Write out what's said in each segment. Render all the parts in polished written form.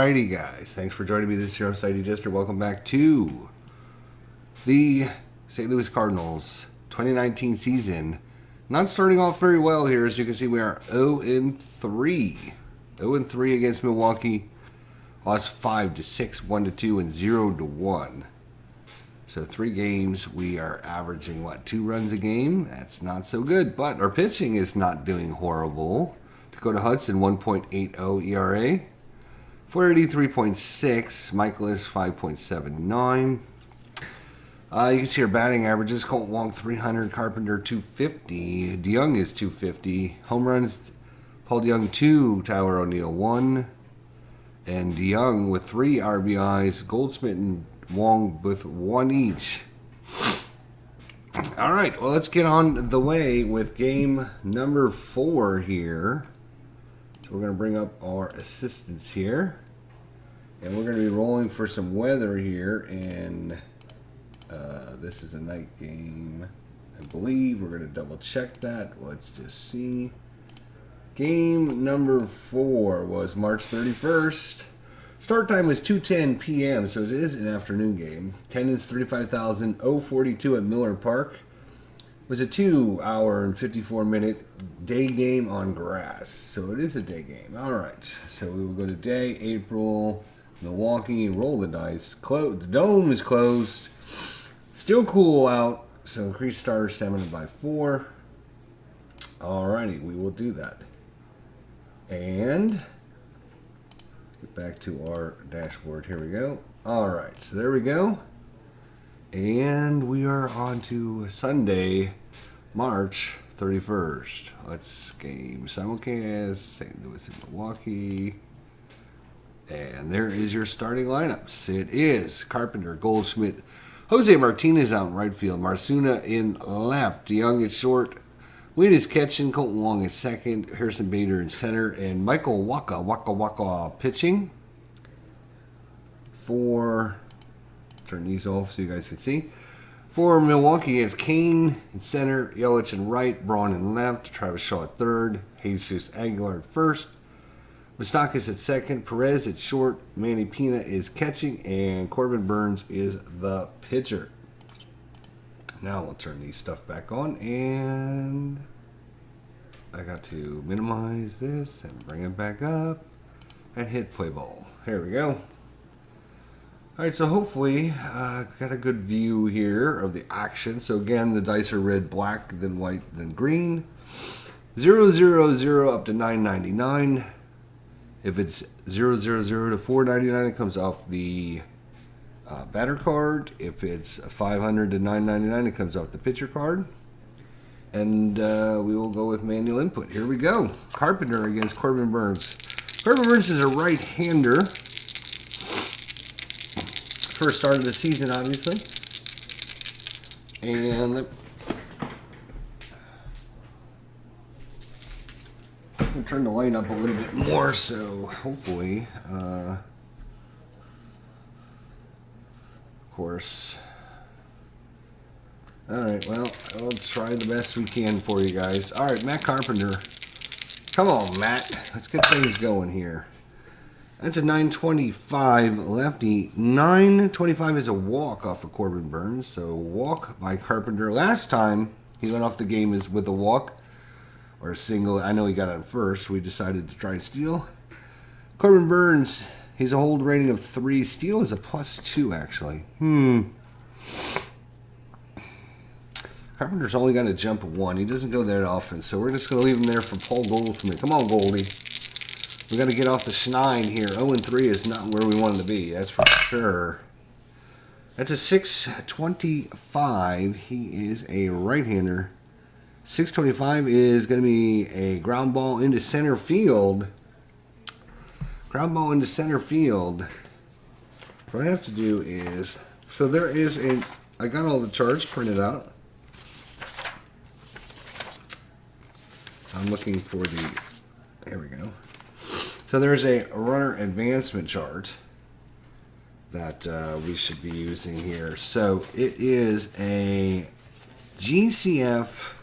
Alrighty, guys. Thanks for joining me this year on Society Jester. Welcome back to the St. Louis Cardinals 2019 season. Not starting off very well here. As you can see, we are 0-3. 0-3 against Milwaukee. Lost 5-6, 1-2, and 0-1. So 3 games, we are averaging, 2 runs a game? That's not so good, but our pitching is not doing horrible. Dakota Hudson, 1.80 ERA. 483.6. Michaelis, 5.79. You can see our batting averages. Colt Wong, 300. Carpenter, 250. DeYoung is 250. Home runs, Paul DeYoung, 2. Tyler O'Neill, 1. And DeYoung with 3 RBIs. Goldschmidt and Wong with 1 each. All right, well, let's get on the way with game number 4 here. So we're going to bring up our assistants here. And we're going to be rolling for some weather here. And this is a night game, I believe. We're going to double check that. Let's just see. Game number 4 was March 31st. Start time was 2:10 p.m., so it is an afternoon game. Attendance 35,042 at Miller Park. It was a 2-hour and 54-minute day game on grass, so it is a day game. All right, so we will go to day, April, Milwaukee, roll the dice. The dome is closed. Still cool out, so increase starter stamina by 4. All righty, we will do that. And get back to our dashboard. Here we go. All right, so there we go. And we are on to Sunday, March 31st. Let's game simulcast, St. Louis and Milwaukee. And there is your starting lineups. It is Carpenter, Goldschmidt, Jose Martinez out in right field, Marcuna in left, DeYoung at short, Wade is catching, Colton Wong is second, Harrison Bader in center, and Michael Waka pitching. Turn these off so you guys can see. For Milwaukee, it's Kane in center, Yelich in right, Braun in left, Travis Shaw at third, Jesus Aguilar at first, Moustakas at second, Perez at short, Manny Pina is catching, and Corbin Burns is the pitcher. Now we'll turn these stuff back on, and I got to minimize this and bring it back up and hit play ball. Here we go. All right, so hopefully got a good view here of the action. So again, the dice are red, black, then white, then green. 0, 0, 0 up to 999. If it's 0, 0, 0 to 499, it comes off the batter card. If it's 500 to 999, it comes off the pitcher card. And we will go with manual input. Here we go. Carpenter against Corbin Burns. Corbin Burns is a right-hander. First start of the season, obviously. And I'm going to turn the light up a little bit more, so hopefully, of course. All right, well, I'll try the best we can for you guys. All right, Matt Carpenter. Come on, Matt. Let's get things going here. That's a 925 lefty. 925 is a walk off of Corbin Burns, so walk by Carpenter. Last time he went off the game is with a walk. Or a single. I know he got on first. We decided to try and steal. Corbin Burns, he's a hold rating of 3. Steal is a +2, actually. Carpenter's only got to jump 1. He doesn't go that often, so we're just going to leave him there for Paul Goldschmidt. Come on, Goldie. We got to get off the schneid here. 0-3 is not where we want him to be. That's for sure. That's a 625. He is a right-hander. 625 is going to be a ground ball into center field. Ground ball into center field. What I have to do is, so there is a, I got all the charts printed out. I'm looking for the, there we go. So there's a runner advancement chart that we should be using here. So it is a GCF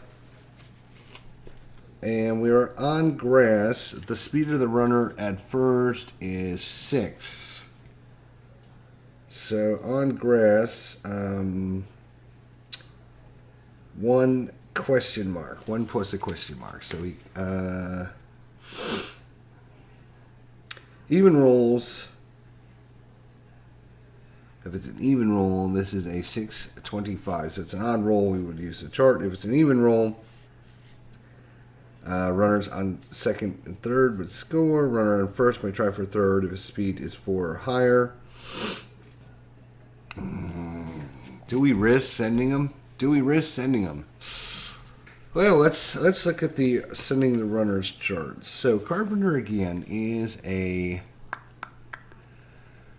And we are on grass. The speed of the runner at first is 6. So on grass, 1 question mark. 1 plus a question mark. So we even rolls. If it's an even roll, this is a 625. So it's an odd roll. We would use the chart. If it's an even roll, runners on second and third would score. Runner on first may try for third if his speed is 4 or higher. Do we risk sending them? Do we risk sending them? Well, let's look at the sending the runners chart. So Carpenter again is a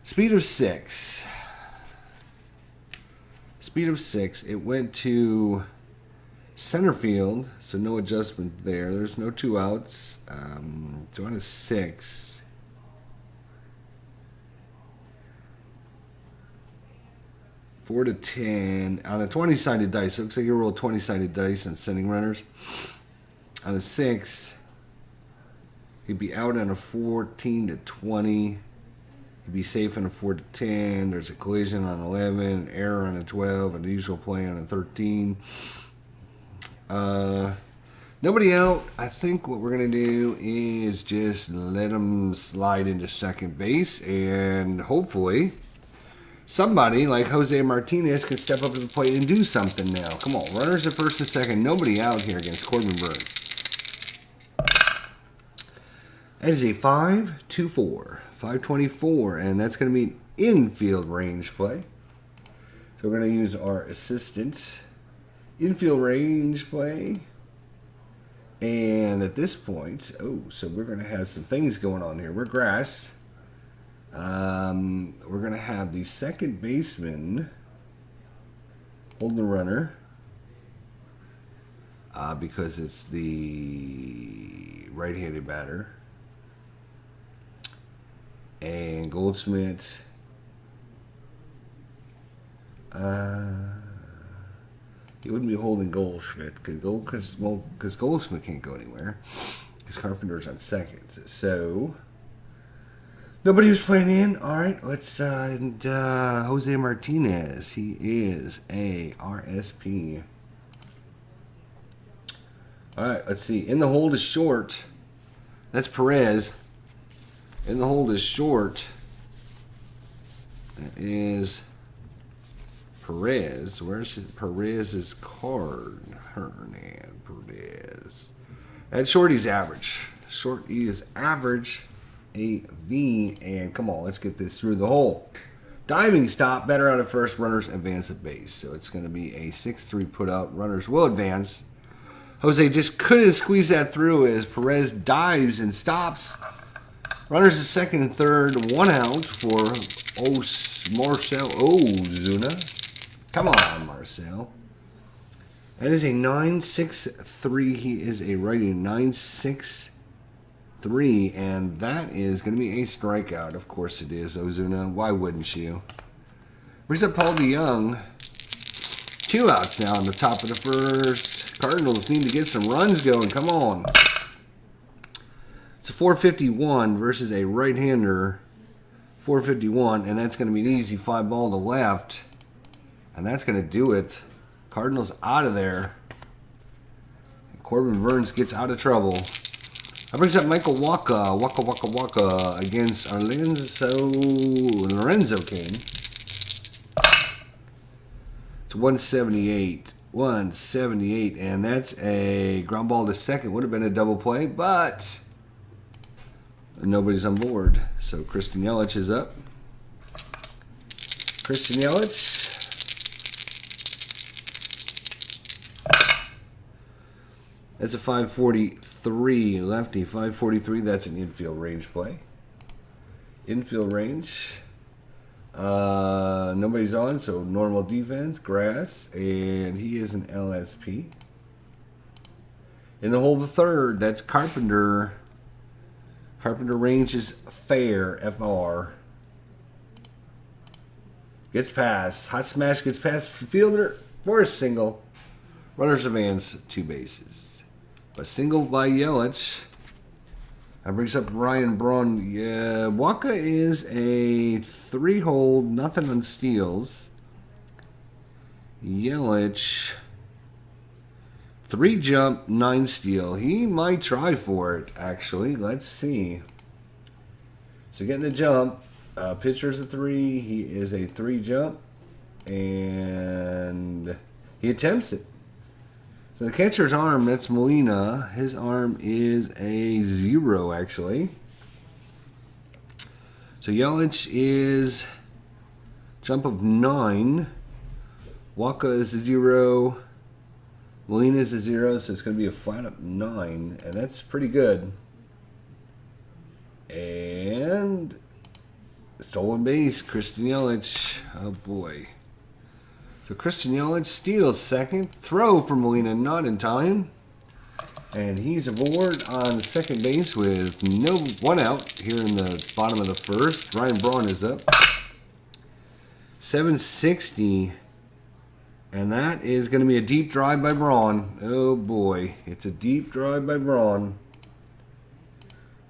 speed of 6. Speed of 6. It went to center field, so no adjustment there. There's no 2 outs. So on a 6. Four to 10 on a 20-sided dice. It looks like you roll 20-sided dice on sending runners. On a 6, he'd be out on a 14 to 20. He'd be safe on a 4 to 10. There's a collision on 11, an error on a 12, an unusual play on a 13. Nobody out. I think what we're going to do is just let him slide into second base, and hopefully somebody like Jose Martinez can step up to the plate and do something now. Come on, runners at first and second. Nobody out here against Corbin Burns. That is a 5-2-4. 524, and that's going to be an infield range play. So we're going to use our assistant. Infield range play. And at this point, so we're going to have some things going on here. We're grass. We're going to have the second baseman holding the runner because it's the right-handed batter. And Goldschmidt, he wouldn't be holding Goldschmidt because Goldschmidt can't go anywhere because Carpenter's on second. So nobody was playing in. All right, let's Jose Martinez. He is a RSP. All right, let's see. In the hold is short. That's Perez. In the hold is short. That is Perez. Where's Perez's card? Hernan Perez. At short, he's average. Short, he is average. AV. And come on, let's get this through the hole. Diving stop. Better out of first. Runners advance at base. So it's going to be a 6-3 put out. Runners will advance. Jose just couldn't squeeze that through as Perez dives and stops. Runners at second and third, 1 out for Marcel Ozuna. Come on, Marcel. That is a 9-6-3. He is a righty. 9-6-3, and that is going to be a strikeout. Of course it is, Ozuna. Why wouldn't you? Brings up Paul DeYoung. 2 outs now on the top of the first. Cardinals need to get some runs going. Come on. It's a 451 versus a right-hander. 451, and that's going to be an easy 5 ball to left. And that's going to do it. Cardinals out of there. And Corbin Burns gets out of trouble. That brings up Michael Waka. Waka against Lorenzo Kane. It's 178. 178, and that's a ground ball to second. Would have been a double play, but nobody's on board. So Christian Yelich is up. Christian Yelich. That's a 543 lefty. 543. That's an infield range play. Infield range. Nobody's on, so normal defense, grass, and he is an LSP. In the hole the third, that's Carpenter. Carpenter range is fair, FR. Gets past. Hot smash gets past fielder for a single. Runners advance 2 bases. A single by Yelich. That brings up Ryan Braun. Yeah, Waka is a 3-hold, nothing on steals. Yelich, 3 jump, 9 steal. He might try for it, actually. Let's see. So getting the jump. Pitcher's a 3. He is a 3 jump. And he attempts it. So the catcher's arm, that's Molina. His arm is a 0, actually. So Yelich is jump of 9. Waka is a 0. Molina is a 0, so it's going to be a flat up 9. And that's pretty good. And stolen base, Christian Yelich. Oh, boy. So Christian Yelich steals second. Throw for Molina, not in time. And he's aboard on second base with no 1 out here in the bottom of the first. Ryan Braun is up. 760. And that is going to be a deep drive by Braun. Oh boy. It's a deep drive by Braun.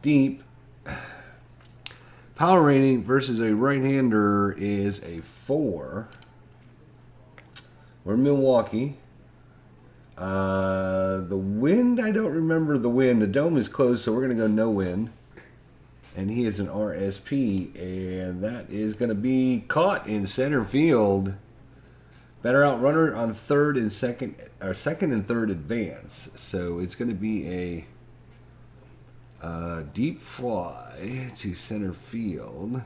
Deep. Power rating versus a right-hander is a 4. We're in Milwaukee. The wind, I don't remember the wind. The dome is closed, so we're going to go no wind. And he is an RSP, and that is going to be caught in center field. Better out runner on third and second, or second and third advance. So it's going to be a deep fly to center field.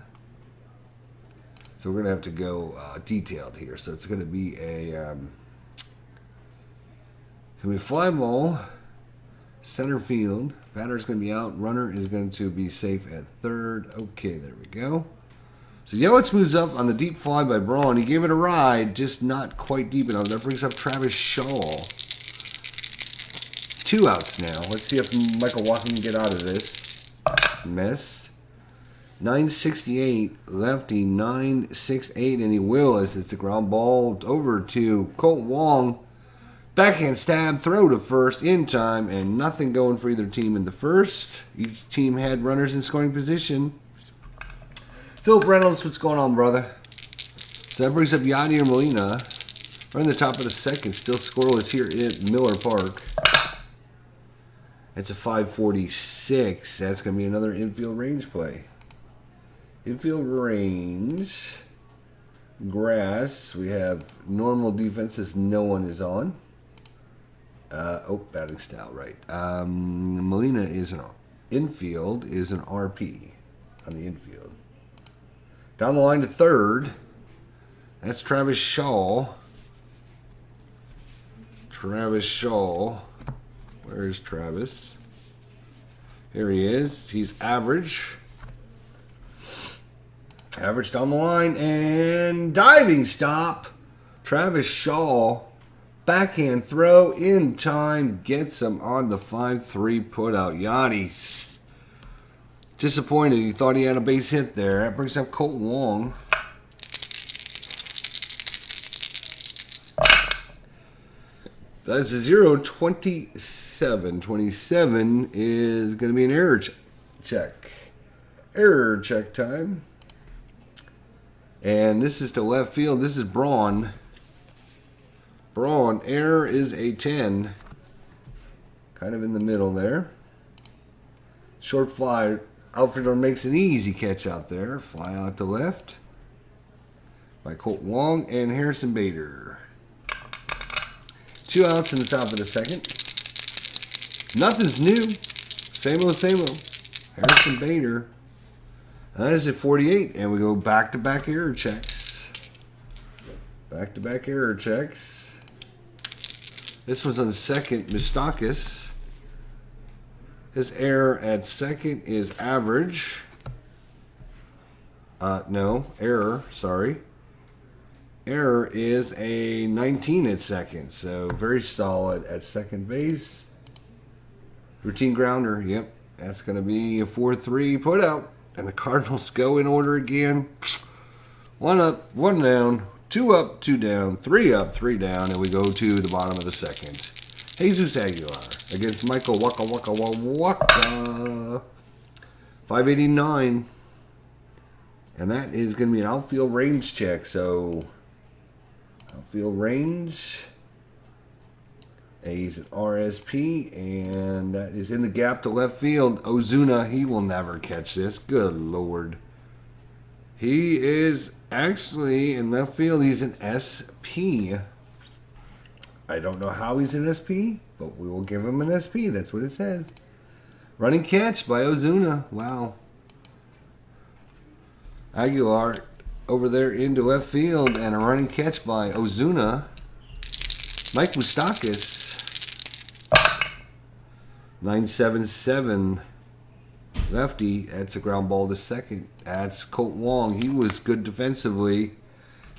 So we're going to have to go detailed here. So it's going to be a fly ball, center field. Batter's going to be out. Runner is going to be safe at third. Okay, there we go. So Yelich moves up on the deep fly by Braun. He gave it a ride, just not quite deep enough. That brings up Travis Shaw. 2 outs now. Let's see if Michael Waka can get out of this mess. 968, lefty, 968, and he will as it's a ground ball over to Colt Wong. Backhand stab, throw to first in time, and nothing going for either team in the first. Each team had runners in scoring position. Philip Reynolds, what's going on, brother? So that brings up Yadier Molina. We're in the top of the second, still scoreless here at Miller Park. It's a 546. That's going to be another infield range play. Infield range, grass. We have normal defenses. No one is on. Batting style, right. Molina is an infield, is an RP on the infield. Down the line to third. That's Travis Shaw. Travis Shaw. Where is Travis? Here he is. He's average. Average down the line, and diving stop. Travis Shaw, backhand throw in time, gets him on the 5-3 putout. Yachty, disappointed. He thought he had a base hit there. That brings up Colt Wong. That's a 0-27. 27 is going to be an error check. Error check time. And this is to left field. This is Braun. Braun, error is a 10. Kind of in the middle there. Short fly. Outfielder makes an easy catch out there. Fly out to left by Colt Wong and Harrison Bader. 2 outs in the top of the second. Nothing's new. Same old, same old. Harrison Bader. That is at 48, and we go back-to-back error checks. Back-to-back error checks. This was on second, Mistakis. His error at second is average. Error, sorry. Error is a 19 at second, so very solid at second base. Routine grounder, yep. That's going to be a 4-3 putout. And the Cardinals go in order again. 1 up, 1 down, 2 up, 2 down, 3 up, 3 down, and we go to the bottom of the second. Jesus Aguilar against Michael Waka Waka Waka. 589. And that is going to be an outfield range check. So, outfield range. He's an RSP, and that is in the gap to left field. Ozuna, he will never catch this. Good Lord. He is actually in left field. He's an SP. I don't know how he's an SP, but we will give him an SP. That's what it says. Running catch by Ozuna. Wow. Aguilar over there into left field, and a running catch by Ozuna. Mike Moustakas. 977 lefty. That's a ground ball to second. That's Colt Wong. He was good defensively.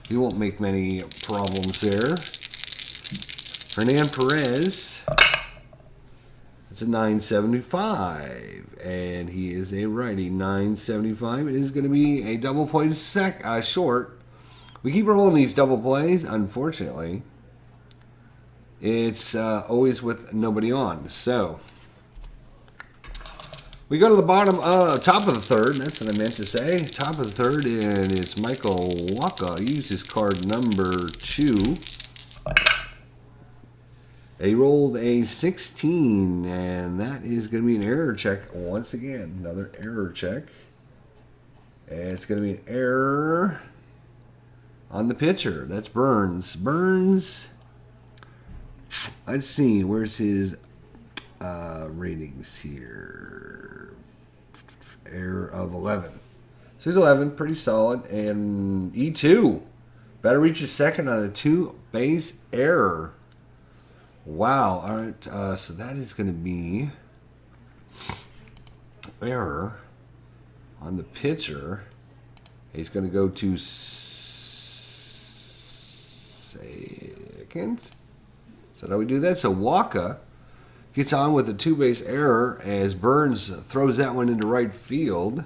He won't make many problems there. Hernan Perez. That's a 975. And he is a righty. 975 is going to be a double play short. We keep rolling these double plays, unfortunately. It's always with nobody on. So, we go to the top of the third. That's what I meant to say. Top of the third, and it's Michael Waka. He uses card number 2. He rolled a 16, and that is going to be an error check once again. Another error check. And it's going to be an error on the pitcher. That's Burns. Burns. Let's see. Where's his ratings here? Error of 11. So he's 11. Pretty solid. And E2. Better reach a second on a 2-base error. Wow. All right. So that is going to be error on the pitcher. He's going to go to second. So how do we do that? So Waka gets on with a 2-base error as Burns throws that one into right field.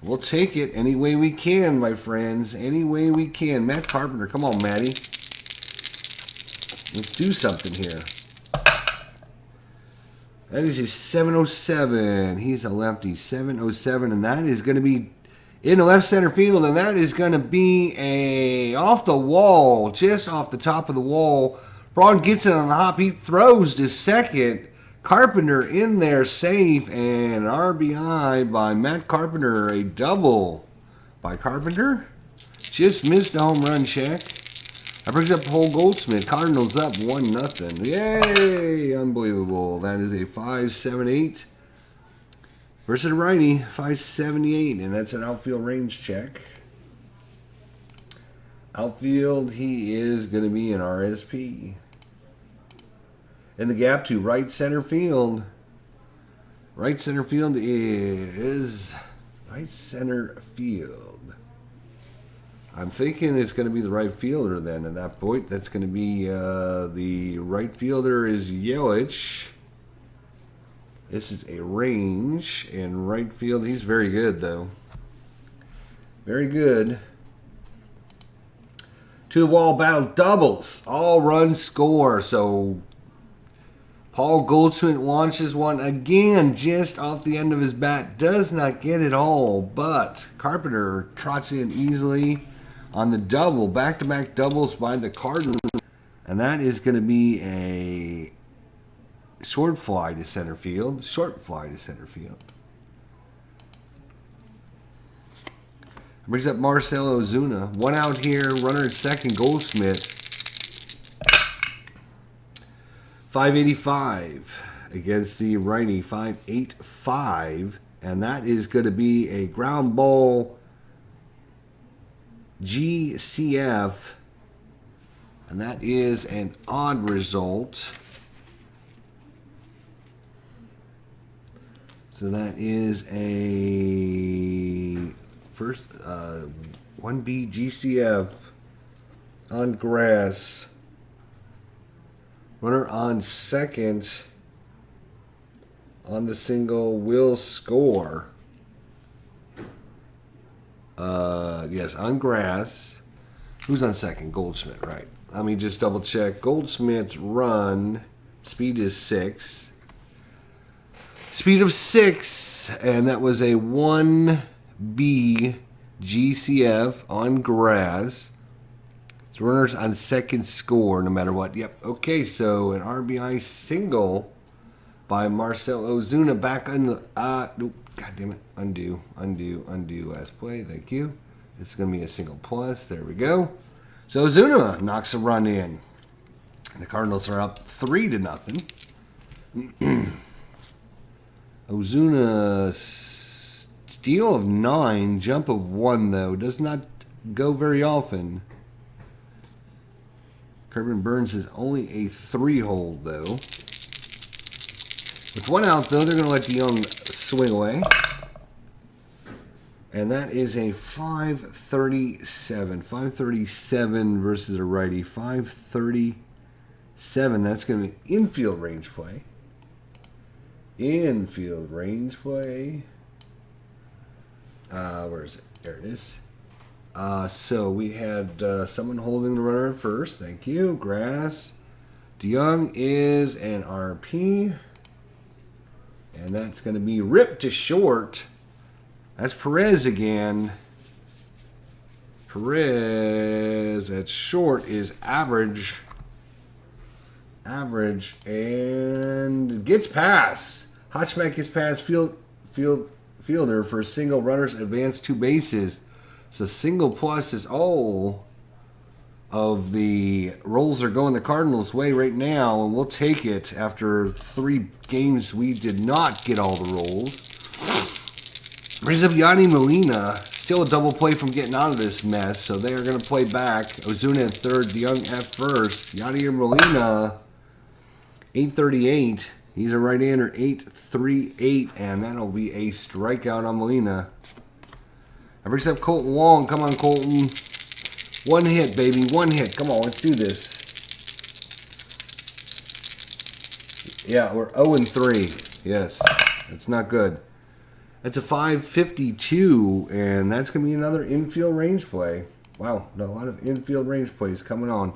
We'll take it any way we can, my friends. Any way we can. Matt Carpenter, come on, Matty. Let's do something here. That is his 707. He's a lefty. 707, and that is going to be in the left center field, and that is going to be a off the wall, just off the top of the wall. Braun gets it on the hop. He throws to second. Carpenter in there safe, and RBI by Matt Carpenter. A double by Carpenter. Just missed the home run check. That brings up Paul Goldschmidt. Cardinals up 1-0. Yay! Unbelievable. That is a 5.78 versus a righty. 5.78, and that's an outfield range check. Outfield, he is going to be an RSP. In the gap to right center field. Right center field is right center field. I'm thinking it's going to be the right fielder then. At that point, that's going to be the right fielder is Yelich. This is a range in right field. He's very good though. Very good. To the wall battle doubles. All run score. So Paul Goldschmidt launches one again just off the end of his bat. Does not get it all, but Carpenter trots in easily on the double. Back-to-back doubles by the Cardinals. And that is going to be a short fly to center field. Short fly to center field. Brings up Marcell Ozuna. One out here. Runner at second. Goldschmidt. 585 against the righty. 585. And that is going to be a ground ball GCF. And that is an odd result. So that is a first 1B GCF on grass. Runner on second on the single will score. Yes, on grass. Who's on second? Goldschmidt, right. Let me just double check. Goldschmidt's run Speed is 6. Speed of 6, and that was a 1B GCF on grass. It's runners on second score no matter what. Yep. Okay, so an RBI single by Marcell Ozuna back in the... nope. God damn it. Undo. Last play. Thank you. It's going to be a single plus. There we go. So Ozuna knocks a run in. The Cardinals are up 3-0. Ozuna steal of 9, jump of 1 though. Does not go very often. Corbin Burns is only a 3-hold though. With 1 out though, they're going to let DeYoung swing away. And that is a 537. 537 versus a righty. 537. That's going to be infield range play. Infield range play. Where is it? There it is. So we had someone holding the runner at first. Thank you. Grass. DeYoung is an RP. And that's going to be ripped to short. That's Perez again. Perez at short is average. Average. And gets past. Hotchmack gets past fielder for a single. Runners advance 2 bases. So single plus is all of the rolls are going the Cardinals' way right now, and we'll take it after 3 games we did not get all the rolls. Brings up Yadi Molina, still a double play from getting out of this mess, so they are going to play back. Ozuna at third, DeYoung at first. Yadi Molina, 838. He's a right-hander, 838, and that'll be a strikeout on Molina. That brings up Colton Wong. Come on, Colton. 1 hit, baby. 1 hit. Come on, let's do this. Yeah, we're 0-3. Yes, that's not good. That's a 552, and that's going to be another infield range play. Wow, a lot of infield range plays coming on.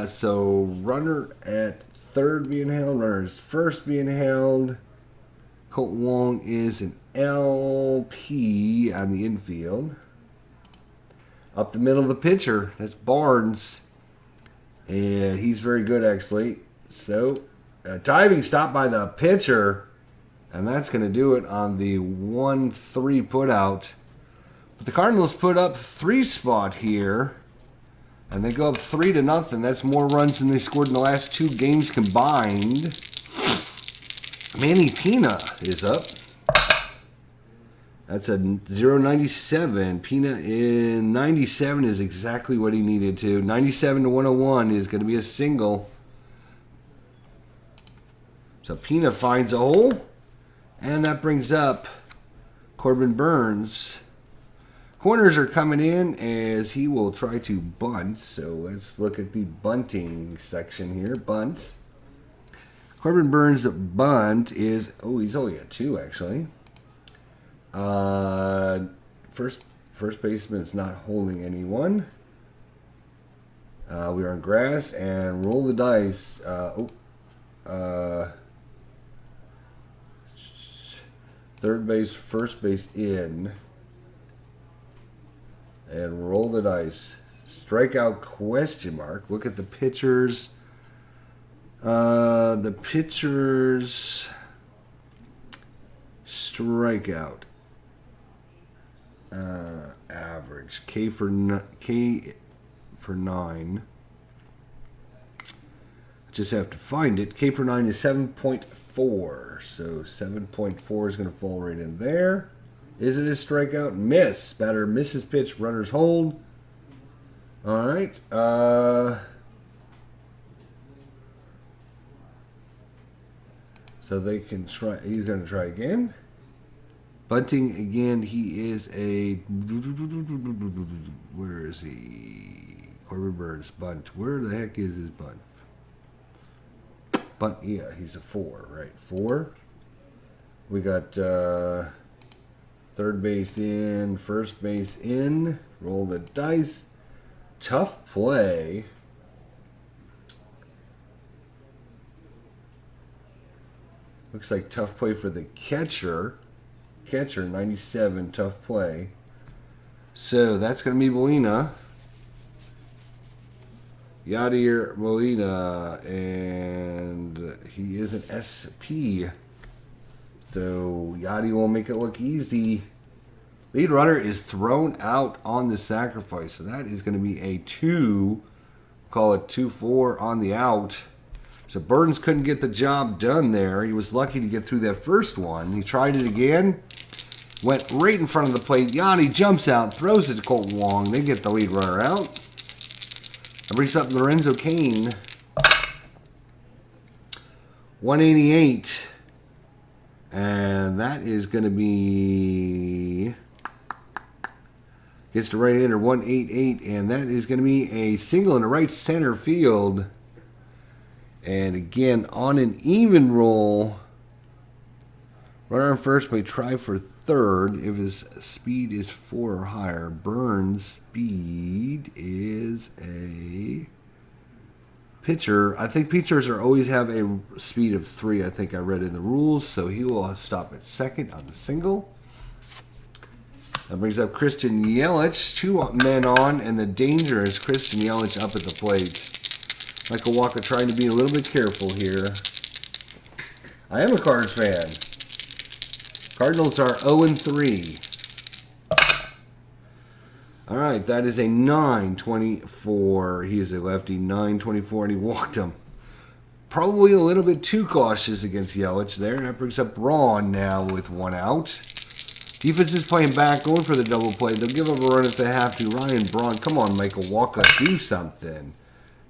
So runner at third being held, runners first being held. Colton Wong is an LP on the infield. Up the middle of the pitcher, that's Barnes. And he's very good, actually. So, a diving stop by the pitcher. And that's going to do it on the 1-3 putout. But the Cardinals put up 3 spot here. And they go up 3-0. That's more runs than they scored in the last 2 games combined. Manny Pina is up. That's a 0.97. Pina in 97 is exactly what he needed to. 97 to 101 is going to be a single. So Pina finds a hole. And that brings up Corbin Burns. Corners are coming in as he will try to bunt. So let's look at the bunting section here. Bunt. Corbin Burns' bunt is... Oh, he's only at 2, actually. First baseman is not holding anyone. We are on grass and roll the dice. Third base, first base in. And roll the dice. Strikeout question mark. Look at the pitchers. The pitchers strikeout. Average. K for 9. Just have to find it. K per 9 is 7.4. So 7.4 is going to fall right in there. Is it a strikeout? Miss. Batter misses pitch. Runners hold. All right. So they can try. He's going to try again. Bunting again. He is a... Where is he? Corbin Burns. Bunt. Where the heck is his bunt? Bunt. Yeah, he's a 4. Right. 4. We got third base in. First base in. Roll the dice. Tough play. Looks like tough play for the catcher. Catcher, 97, tough play. So that's going to be Molina. Yadier Molina, and he is an SP. So Yadi will make it look easy. Lead runner is thrown out on the sacrifice. So that is going to be a 2. Call it 2-4 on the out. So Burns couldn't get the job done there. He was lucky to get through that first one. He tried it again. Went right in front of the plate. Yadi jumps out, throws it to Colton Wong. They get the lead runner out. That brings up Lorenzo Cain. 188. And that is going to be... Gets the right-hander, 188. And that is going to be a single in the right center field. And again, on an even roll, runner on first may try for third if his speed is 4 or higher. Burns' speed is a pitcher. I think pitchers always have a speed of 3. I think I read in the rules. So he will stop at second on the single. That brings up Christian Yelich. 2 men on, and the danger is Christian Yelich up at the plate. Michael Walker trying to be a little bit careful here. I am a Cards fan. Cardinals are 0-3. All right, that is a 9-24. He is a lefty, 9-24, and he walked him. Probably a little bit too cautious against Yelich there. That brings up Braun now with 1 out. Defense is playing back, going for the double play. They'll give up a run if they have to. Ryan Braun, come on, Michael Walker, do something.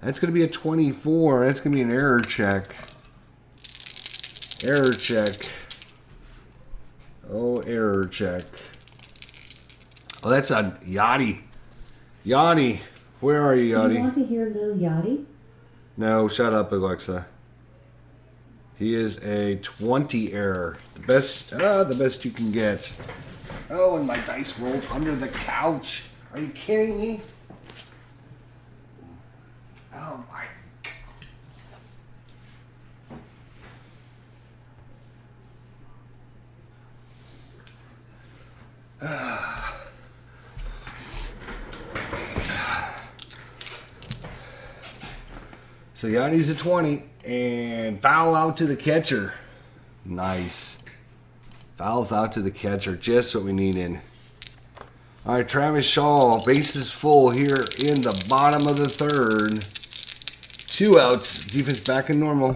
That's going to be a 24. That's going to be an error check. Error check. Oh, error check. Oh, that's a Yachty. Yachty. Where are you, Yachty? You want to hear Lil Yachty? No, shut up, Alexa. He is a 20 error. The best you can get. Oh, and my dice rolled under the couch. Are you kidding me? Oh my. So Yanni's a 20 and foul out to the catcher. Nice. Fouls out to the catcher. Just what we need in. All right, Travis Shaw, bases full here in the bottom of the third. 2 outs. Defense back in normal.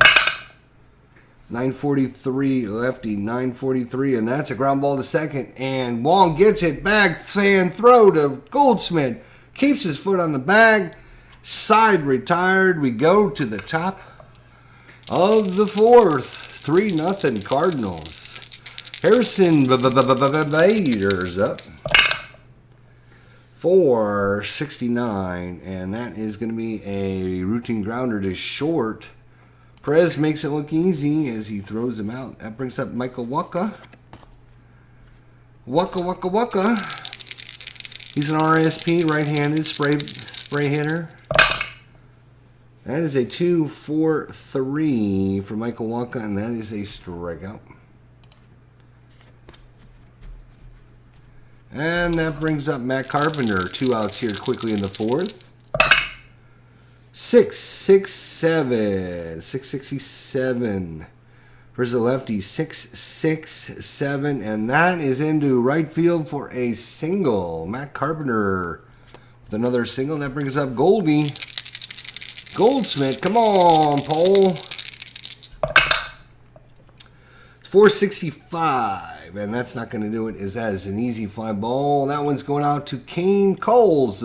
943 lefty, 943, and that's a ground ball to second. And Wong gets it back, fan throw to Goldschmidt. Keeps his foot on the bag. Side retired. We go to the top of the fourth. 3-0 Cardinals. Harrison Bader's up. 469, and that is going to be a routine grounder to short. Perez makes it look easy as he throws him out. That brings up Michael Walker. Waka. He's an RSP, right-handed spray hitter. That is a 2-4-3 for Michael Walker, and that is a strikeout. And that brings up Matt Carpenter. 2 outs here quickly in the fourth. 667 versus the lefty. 667, and that is into right field for a single. Matt Carpenter with another single. That brings up Goldschmidt. Come on, Paul. It's 465, and that's not going to do it. That is an easy fly ball. That one's going out to Kane Coles.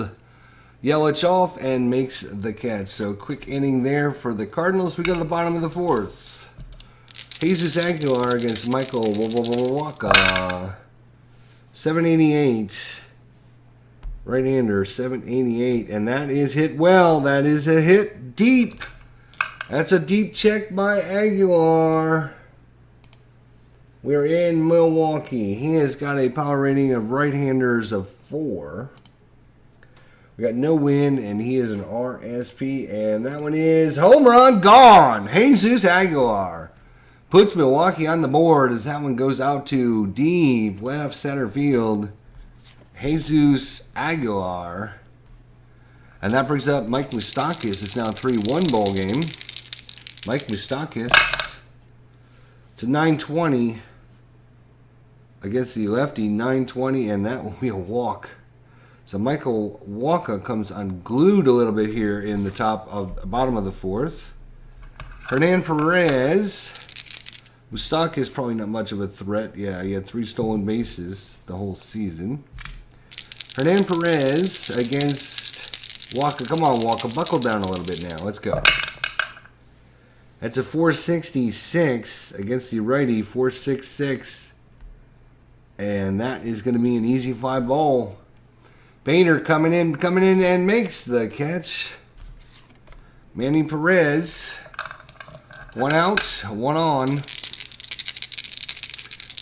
Yelich off and makes the catch. So quick inning there for the Cardinals. We go to the bottom of the fourth. Jesus Aguilar against Michael Walker. 788. Right-hander, 788. And that is hit well. That is a hit deep. That's a deep check by Aguilar. We're in Milwaukee. He has got a power rating of right-handers of 4. We got no win, and he is an RSP, and that one is home run gone. Jesus Aguilar. Puts Milwaukee on the board as that one goes out to deep left center field. Jesus Aguilar. And that brings up Mike Moustakas. It's now a 3-1 ball game. Mike Moustakas. It's a 920 against the lefty. 920, and that will be a walk. So Michael Walker comes unglued a little bit here in the bottom of the fourth. Hernan Perez. Moustakas probably not much of a threat. Yeah, he had 3 stolen bases the whole season. Hernan Perez against Walker. Come on, Walker. Buckle down a little bit now. Let's go. That's a 466 against the righty. 466. And that is going to be an easy 5 ball. Boehner coming in and makes the catch. Manny Perez. 1 out, 1 on.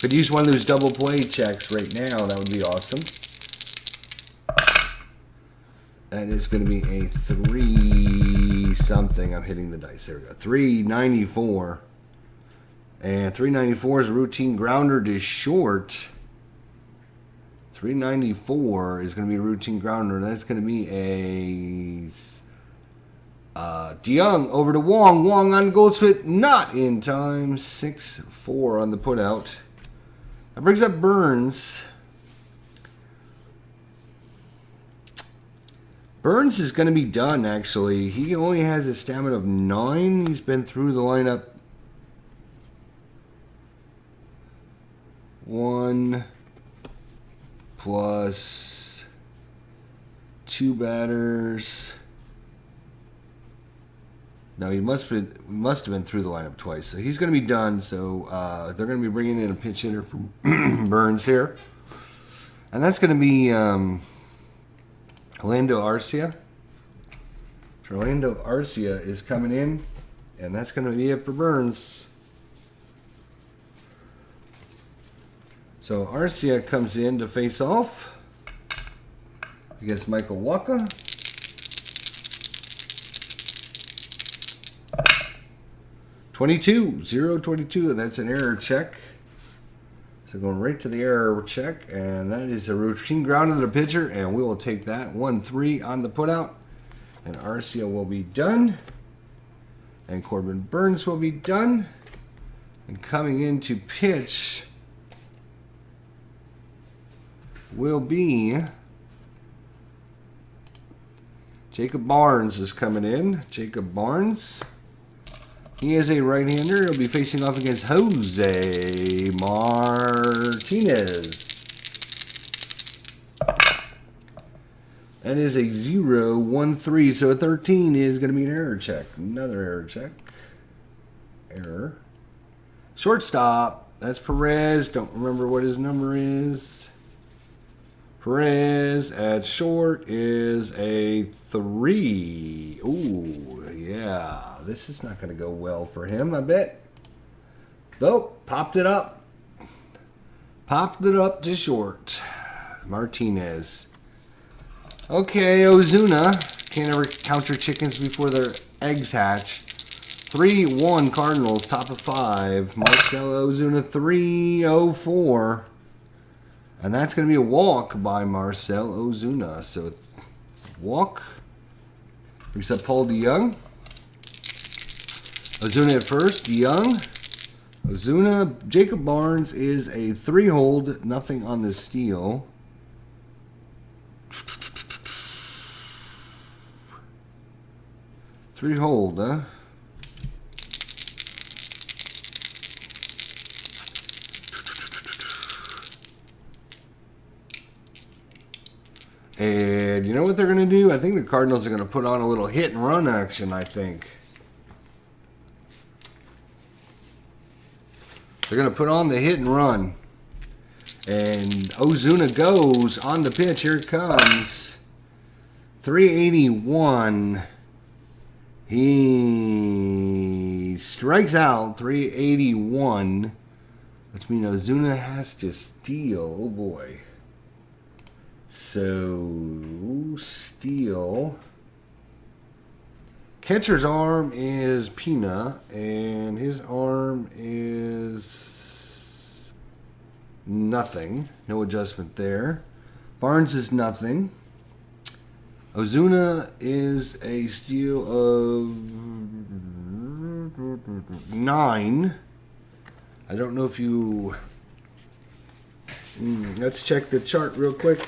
Could use one of those double play checks right now. That would be awesome. That is going to be a 3 something. I'm hitting the dice. There we go. 394. And 394 is a routine grounder to short. 394 is going to be a routine grounder. That's going to be a DeYoung over to Wong. Wong on Goldsmith. Not in time. 6-4 on the putout. That brings up Burns. Burns is going to be done, actually. He only has a stamina of 9. He's been through the lineup 1 plus 2 batters. No, he must have been through the lineup twice. So he's going to be done. So they're going to be bringing in a pinch hitter from Burns here. And that's going to be Orlando Arcia. So Orlando Arcia is coming in. And that's going to be it for Burns. So Arcia comes in to face off against Michael Walker. .022. That's an error check. So going right to the error check, and that is a routine ground to the pitcher, and we will take that 1-3 on the putout. And Arcia will be done, and Corbin Burns will be done. And coming in to pitch will be Jacob Barnes is coming in. Jacob Barnes. He is a right-hander. He'll be facing off against Jose Martinez. That is a 0-1-3. So a 13 is going to be an error check. Another error check. Error. Shortstop. That's Perez. Don't remember what his number is. Perez at short is a 3. Ooh, yeah. This is not going to go well for him, I bet. Nope. Popped it up. Popped it up to short. Martinez. Okay, Ozuna. Can't ever count your chickens before their eggs hatch. 3-1 Cardinals, top of 5. Marcell Ozuna, 3-0-4. And that's going to be a walk by Marcell Ozuna. So, walk. Brings up Paul DeYoung. Ozuna at first. DeYoung. Ozuna. Jacob Barnes is a 3-hold. Nothing on the steal. Three-hold, huh? And you know what they're going to do? I think the Cardinals are going to put on a little hit and run action, I think. They're going to put on the hit and run. And Ozuna goes on the pitch. Here it comes. 381. He strikes out. 381. Which means Ozuna has to steal. Oh boy. So, steal. Catcher's arm is Pina, and his arm is nothing. No adjustment there. Barnes is nothing. Ozuna is a steal of 9. I don't know if you... let's check the chart real quick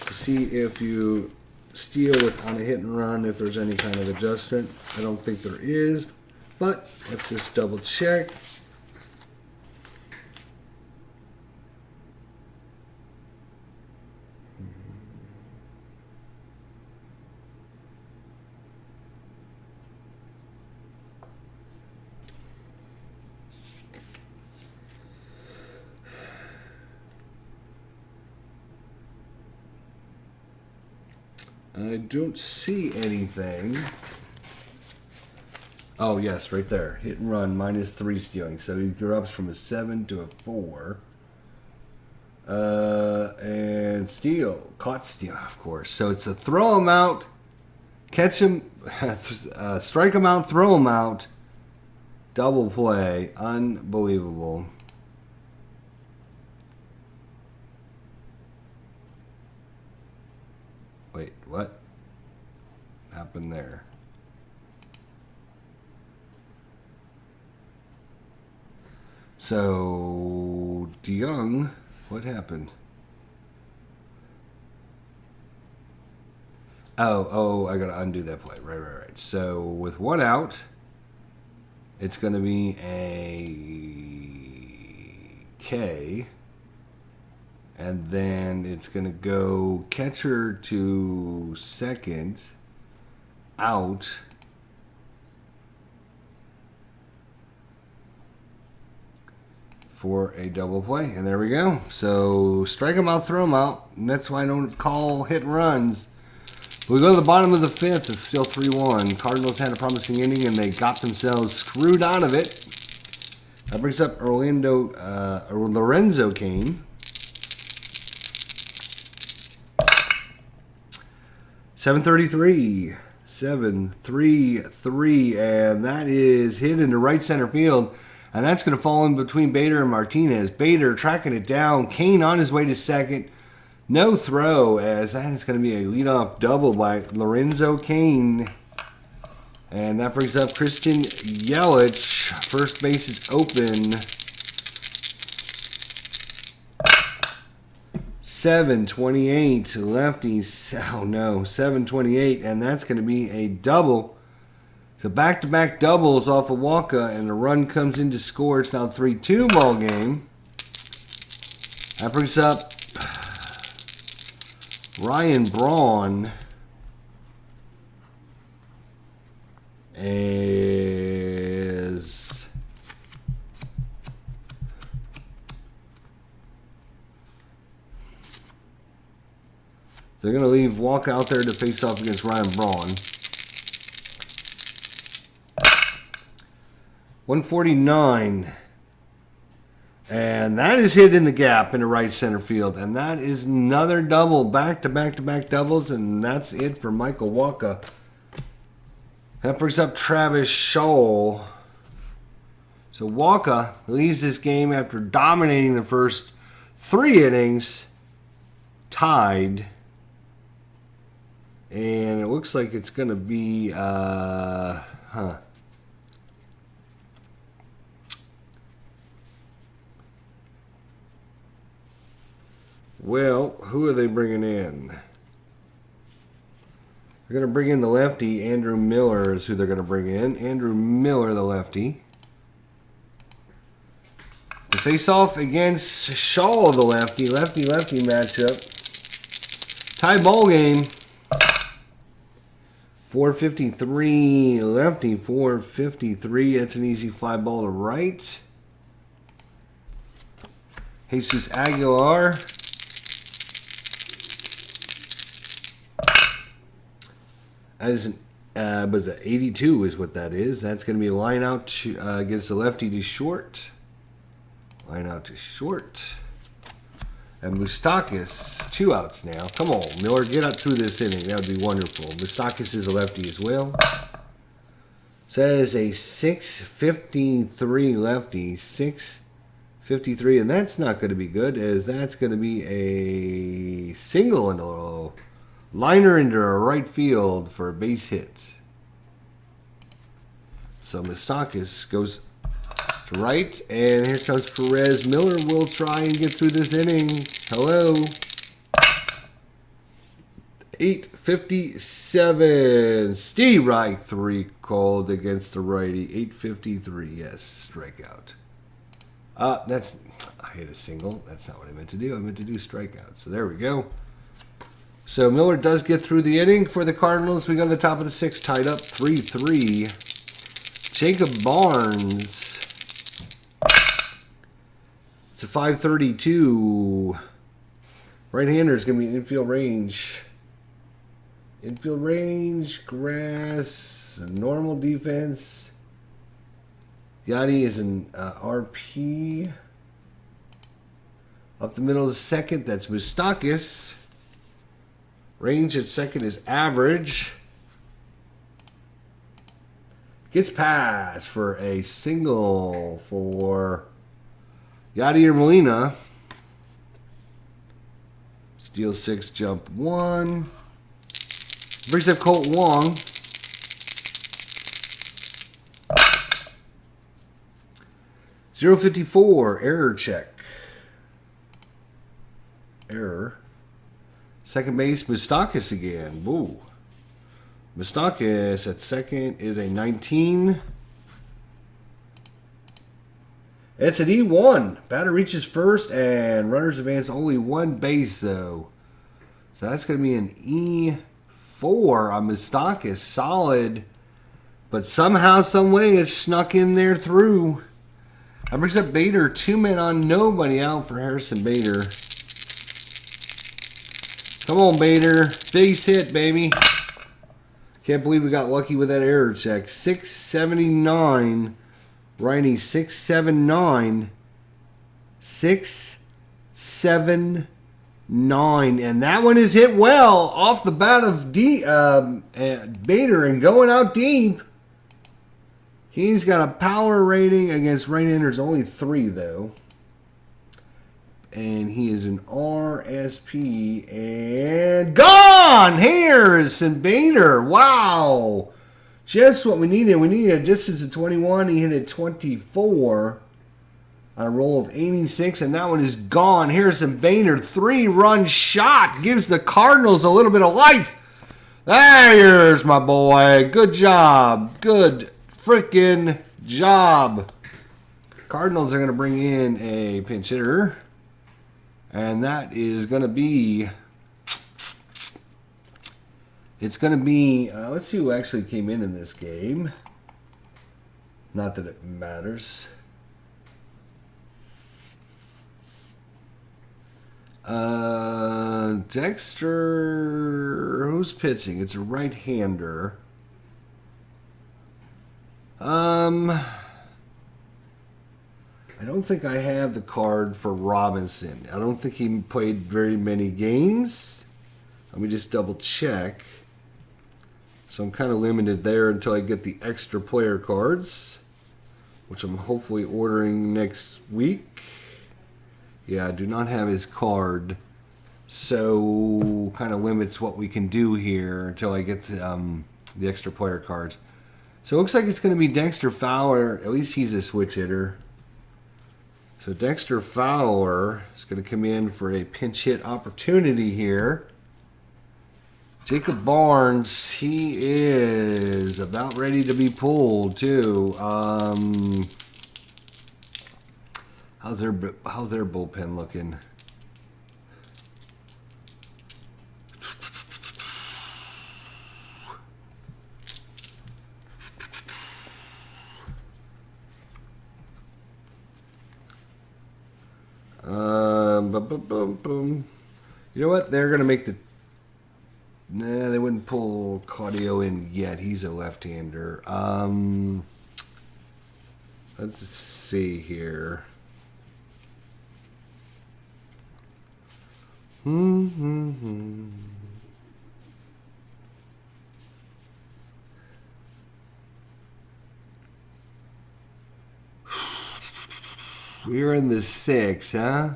to see if you steal it on a hit and run, if there's any kind of adjustment. I don't think there is, but let's just double check. I don't see anything. Oh, yes, right there. Hit and run, -3 stealing. So he drops from a 7 to a 4. And steal. Caught steal, of course. So it's a throw him out, catch him, strike him out, throw him out. Double play. Unbelievable. Wait, what happened there? So, DeYoung, what happened? Oh, I gotta undo that play. Right. So, with 1 out, it's gonna be a K. And then it's going to go catcher to second, out. For a double play. And there we go. So strike them out, throw them out. And that's why I don't call hit and runs. We go to the bottom of the 5th. It's still 3-1. Cardinals had a promising inning and they got themselves screwed out of it. That brings up Lorenzo Cain. 733, 7-3-3, and that is hit into right center field, and that's going to fall in between Bader and Martinez. Bader tracking it down, Cain on his way to second, no throw, as that is going to be a leadoff double by Lorenzo Cain, and that brings up Christian Yelich. First base is open. 728 lefties. Oh no, 728, and that's going to be a double. So back-to-back doubles off of Walker, and the run comes in to score. It's now 3-2 ball game. That brings up Ryan Braun. They're going to leave Walker out there to face off against Ryan Braun. 149. And that is hit in the gap into right center field. And that is another double. Back-to-back-to-back doubles. And that's it for Michael Walker. That brings up Travis Shaw. So Walker leaves this game after dominating the first 3 innings. Tied. And it looks like it's going to be, Well, who are they bringing in? They're going to bring in the lefty. Andrew Miller is who they're going to bring in. Andrew Miller, the lefty. The face-off against Shaw, the lefty. Lefty-lefty matchup. Tie ball game. 453 lefty, 453. That's an easy fly ball to right. Jesus Aguilar. As was it 82 is what that is. That's going to be a line out to, against the lefty to short. Line out to short. And Moustakas, 2 outs now. Come on, Miller, get up through this inning. That would be wonderful. Moustakas is a lefty as well. So that is a 653 lefty. 653, and that's not going to be good, as that's going to be a single and a liner into right field for a base hit. So Moustakas goes to right, and here comes Perez. Miller will try and get through this inning. Hello. 857. Steve Reich 3 called against the righty. 853. Yes, strikeout. I hit a single. That's not what I meant to do. I meant to do strikeout. So there we go. So Miller does get through the inning for the Cardinals. We got the top of the 6th tied up 3-3. Jacob Barnes. It's a 532. Right-hander is going to be infield range. Infield range, grass, normal defense. Yachty is an RP. Up the middle of second, that's Moustakas. Range at second is average. Gets past for a single for Yachty or Molina. Steal 6, jump 1. Brings up Colt Wong. .054, error check. Error. Second base, Moustakas again. Woo. Moustakas at second is a 19. It's an E1. Batter reaches first, and runners advance only 1 base, though. So that's going to be an E4 on Moustakas. Solid. But somehow, some way, it's snuck in there through. That brings up Bader. 2 men on, nobody out for Harrison Bader. Come on, Bader. Base hit, baby. Can't believe we got lucky with that error check. 679. Righty, 679. 679. And that one is hit well off the bat of Bader and going out deep. He's got a power rating against right-handers, only 3, though. And he is an RSP. And gone! Harrison Bader. Wow. Just what we needed. We needed a distance of 21. He hit it 24 on a roll of 86. And that one is gone. Harrison Bader, 3-run shot. Gives the Cardinals a little bit of life. There's my boy. Good job. Good freaking job. Cardinals are going to bring in a pinch hitter. And that is going to be... It's going to be... let's see who actually came in this game. Not that it matters. Dexter... Who's pitching? It's a right-hander. I don't think I have the card for Robinson. I don't think he played very many games. Let me just double check. So I'm kind of limited there until I get the extra player cards, which I'm hopefully ordering next week. Yeah, I do not have his card. So kind of limits what we can do here until I get the extra player cards. So it looks like it's going to be Dexter Fowler. At least he's a switch hitter. So Dexter Fowler is going to come in for a pinch hit opportunity here. Jacob Barnes, he is about ready to be pulled too. How's their bullpen looking? You know what? They're going to make the... Nah, they wouldn't pull Claudio in yet. He's a left-hander. Let's see here. We're in the 6, huh?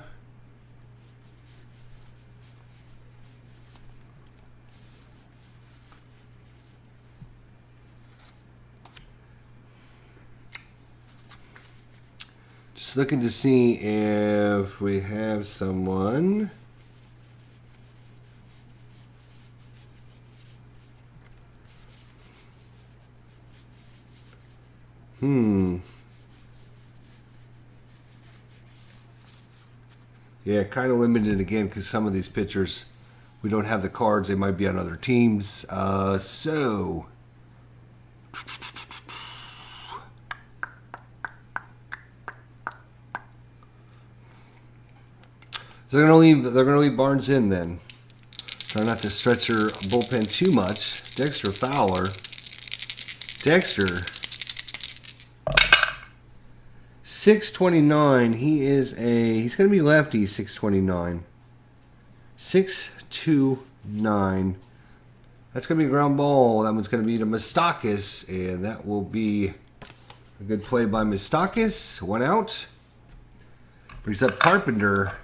Just looking to see if we have someone. Yeah, kind of limited again because some of these pitchers, we don't have the cards. They might be on other teams. So they're gonna leave Barnes in then. Try not to stretch your bullpen too much. Dexter Fowler. Dexter. 629. He's going to be lefty, 629. 629. That's going to be a ground ball. That one's going to be to Moustakas, and that will be a good play by Moustakas. 1 out. Brings up Carpenter.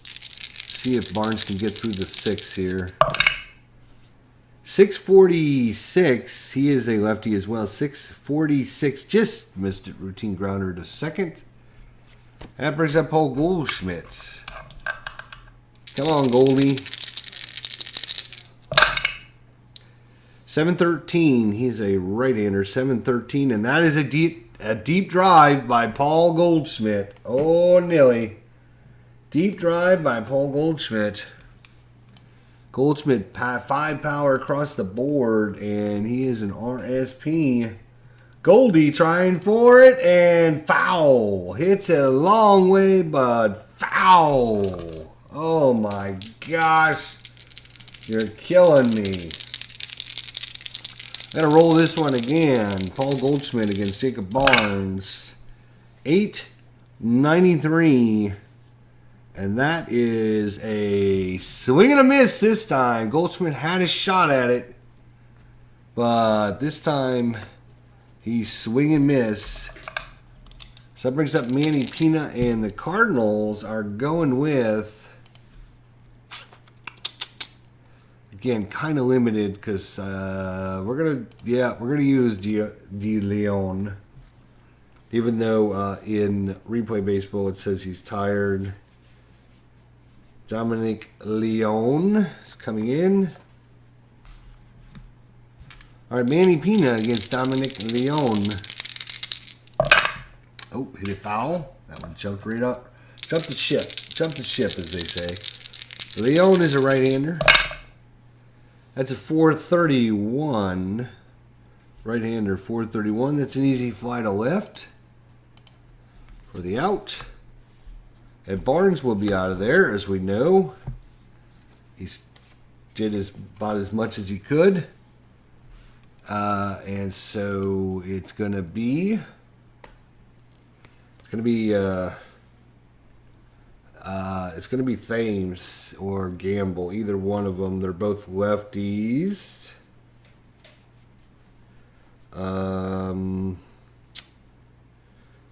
See if Barnes can get through the 6 here. 646. He is a lefty as well. 646. Just missed it. Routine grounder to second. That brings up Paul Goldschmidt. Come on, Goldie. 713. He's a right-hander. 713. And that is a deep drive by Paul Goldschmidt. Oh, Nilly. Deep drive by Paul Goldschmidt. Goldschmidt, 5 power across the board, and he is an RSP. Goldie trying for it, and foul. Hits it a long way, but foul. Oh my gosh. You're killing me. Gotta roll this one again. Paul Goldschmidt against Jacob Barnes. 893. And that is a swing and a miss this time. Goldschmidt had a shot at it. But this time, he swing and miss. So that brings up Manny Pina, and the Cardinals are going with, again, kind of limited because we're gonna use De Leon, even though in replay baseball it says he's tired. Dominic Leone is coming in. All right, Manny Pina against Dominic Leone. Oh, hit a foul. That one jumped right up. Jumped the ship. Jumped the ship, as they say. Leone is a right-hander. That's a 431. Right-hander, 431. That's an easy fly to left for the out. And Barnes will be out of there, as we know. He did about as much as he could. And so it's going to be Thames or Gamble, either one of them. They're both lefties.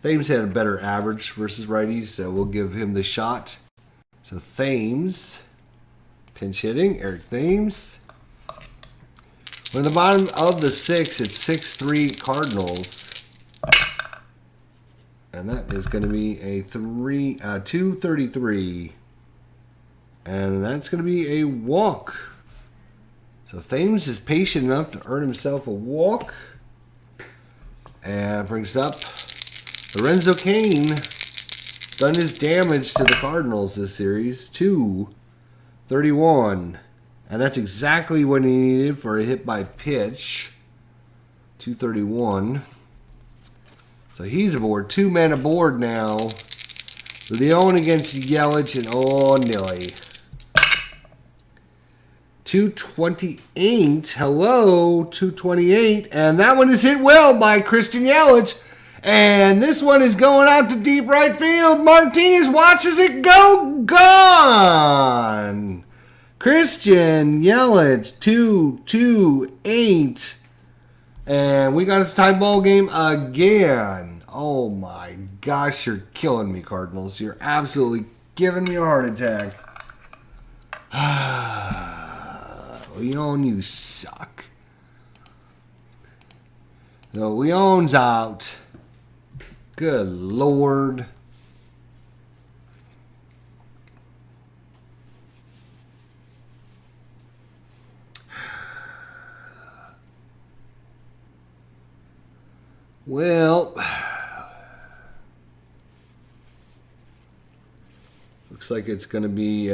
Thames had a better average versus righties, so we'll give him the shot. So Thames, pinch hitting, Eric Thames. We're in the bottom of the 6, it's 6-3 Cardinals. And that is going to be a 233. And that's going to be a walk. So Thames is patient enough to earn himself a walk. And brings up Lorenzo Cain. Done his damage to the Cardinals this series. 231. And that's exactly what he needed for a hit by pitch. 231. So he's aboard. 2 men aboard now. Leone against Yelich and Nilly. 228. Hello. 228. And that one is hit well by Christian Yelich. And this one is going out to deep right field. Martinez watches it go. Gone. Christian Yelich, 228. And we got a tie ball game again. Oh my gosh, you're killing me, Cardinals. You're absolutely giving me a heart attack. Leon, you suck. So Leon's out. Good Lord. Well, looks like it's going to be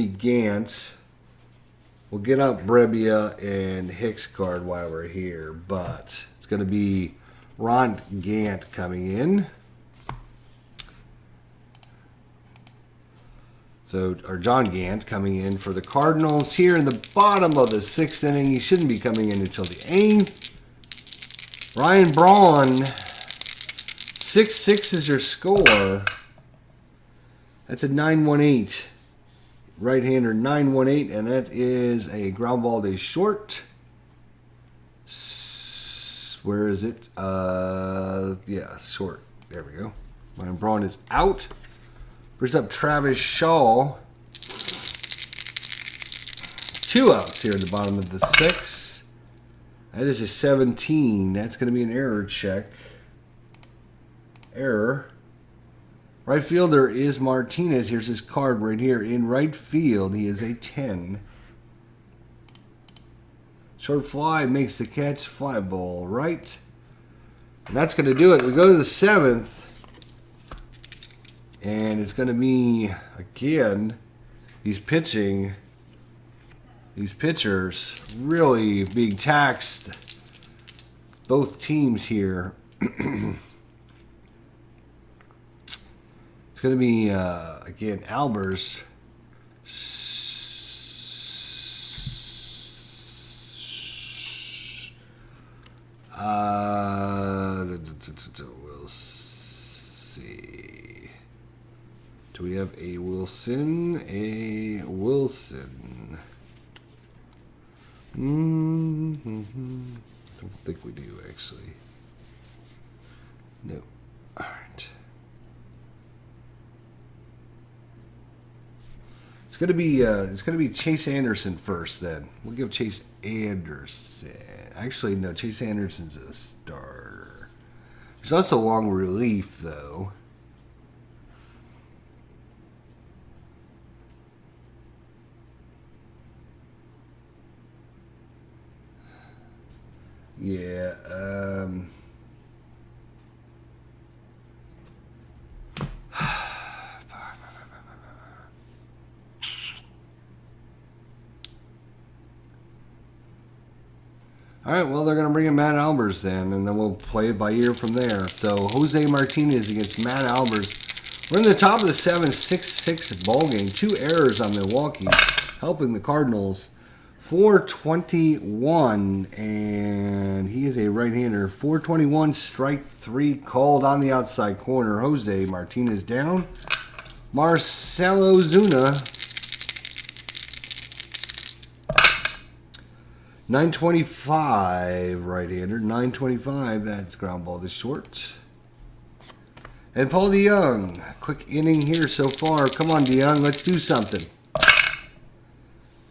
Gant. We'll get out Brebbia and Hicks card while we're here, but it's going to be Ron Gant coming in. So, or John Gant coming in for the Cardinals here in the bottom of the 6th inning. He shouldn't be coming in until the 8th. Ryan Braun, 6-6 is your score. That's a 9-1-8. Right-hander 9-1-8, and that is a ground ball to short. Where is it? Yeah, short. There we go. Ryan Braun is out. Brings up Travis Shaw. 2 outs here at the bottom of the 6th. That is a 17. That's going to be an error check. Error. Right fielder is Martinez. Here's his card right here. In right field, he is a 10. Short fly makes the catch. Fly ball right. And that's going to do it. We go to the 7th. And it's going to be, again, he's pitching. These pitchers really being taxed. Both teams here. It's going to be, again, Albers. We'll see. Do we have a Wilson? A Wilson. I don't think we do, actually. No. All right. It's gonna be Chase Anderson first. Then we'll give Chase Anderson. Actually, no. Chase Anderson's a starter. There's also long relief though. Yeah, all right, well, they're going to bring in Matt Albers then, and then we'll play it by ear from there. So, Jose Martinez against Matt Albers. We're in the top of the 7th, 6-6 ball game. 2 errors on Milwaukee, helping the Cardinals. 421, and he is a right-hander. 421, strike 3 called on the outside corner. Jose Martinez down. Marcelo Zuna. 925, right-hander. 925, that's ground ball to short. And Paul DeYoung. Quick inning here so far. Come on, DeYoung, let's do something.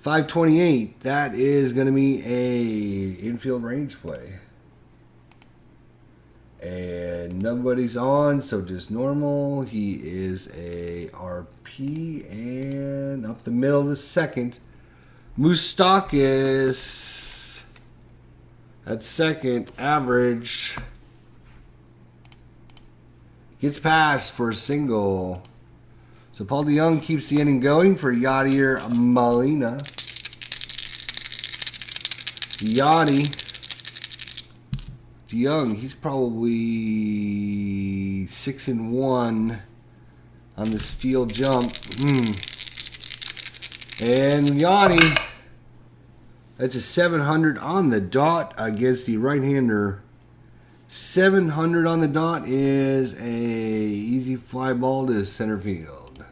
528, that is going to be a infield range play. And nobody's on, so just normal. He is a RP, and up the middle of the 2nd. Moustakas at 2nd, average. Gets past for a single. So Paul DeYoung keeps the inning going for Yadier Molina. DeYoung, he's probably 6-1 on the steal jump. And Yachty, that's a 700 on the dot against the right-hander. 700 on the dot is a easy fly ball to center field.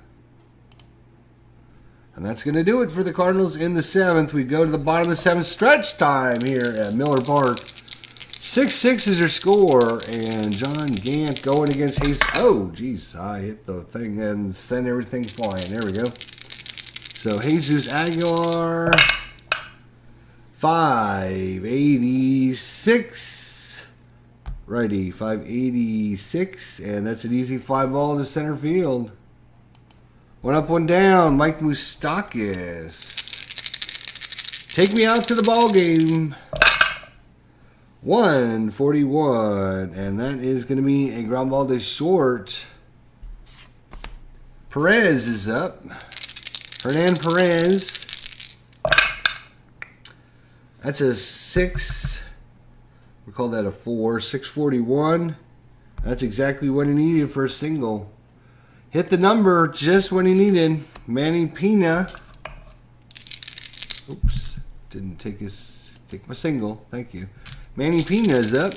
And that's going to do it for the Cardinals in the 7th. We go to the bottom of the 7th. Stretch time here at Miller Park. 6-6 is your score. And John Gant going against Hayes. Oh, geez. I hit the thing and sent everything flying. There we go. So, Jesus Aguilar. 586. Righty, 586. And that's an easy 5-ball to center field. One up, one down. Mike Moustakas. Take me out to the ball game. 141. And that is going to be a ground ball to short. Perez is up. Hernan Perez. That's a 6. We call that a 4. 641. That's exactly what he needed for a single. Hit the number just when he needed. Manny Pina. Oops. Didn't take my single. Thank you. Manny Pina is up.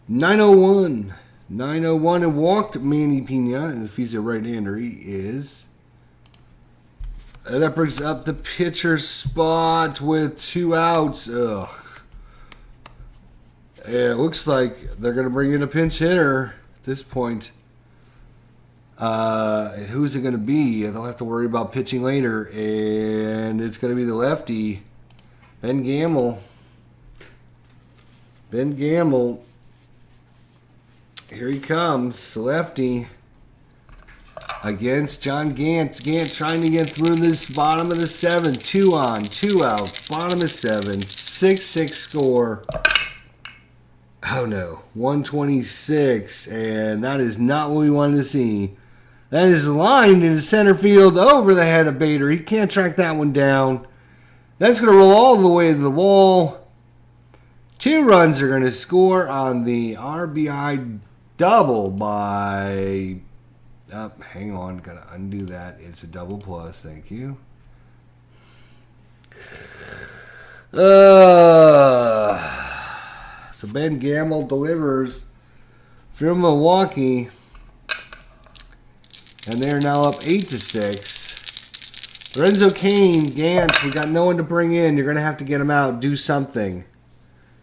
901. 901 and walked Manny Pina. If he's a right-hander, he is. That brings up the pitcher spot with 2 outs. Ugh. Yeah, it looks like they're going to bring in a pinch hitter at this point. Who's it going to be? They'll have to worry about pitching later. And it's going to be the lefty, Ben Gamble. Ben Gamble. Here he comes, the lefty. Against John Gant. Gant trying to get through this bottom of the 7th. 2 on, 2 out. Bottom of 7. 6-6 score. Oh no, 126, and that is not what we wanted to see. That is lined in the center field over the head of Bader. He can't track that one down. That's going to roll all the way to the wall. 2 runs are going to score on the RBI double by... Oh, hang on, got to undo that. It's a double plus, thank you. So Ben Gamble delivers from Milwaukee. And they're now up 8-6. Lorenzo Cain, Gant, we got no one to bring in. You're going to have to get him out. Do something.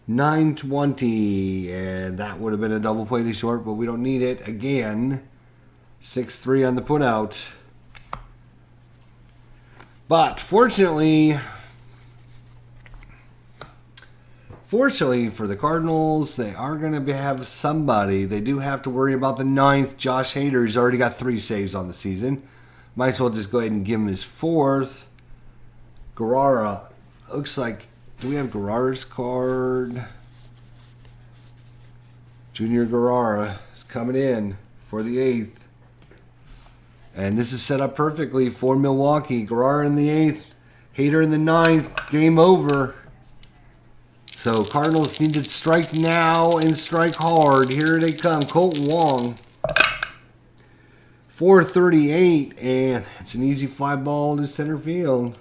920. And that would have been a double play to short, but we don't need it. Again, 6-3 on the putout. But fortunately for the Cardinals, they are going to have somebody. They do have to worry about the 9th. Josh Hader, he's already got 3 saves on the season. Might as well just go ahead and give him his 4th. Guerrera. Looks like, do we have Guerrera's card? Junior Guerrera is coming in for the 8th. And this is set up perfectly for Milwaukee. Guerrera in the 8th. Hader in the 9th. Game over. So Cardinals need to strike now and strike hard. Here they come. Colton Wong. 438. And it's an easy 5-ball to center field.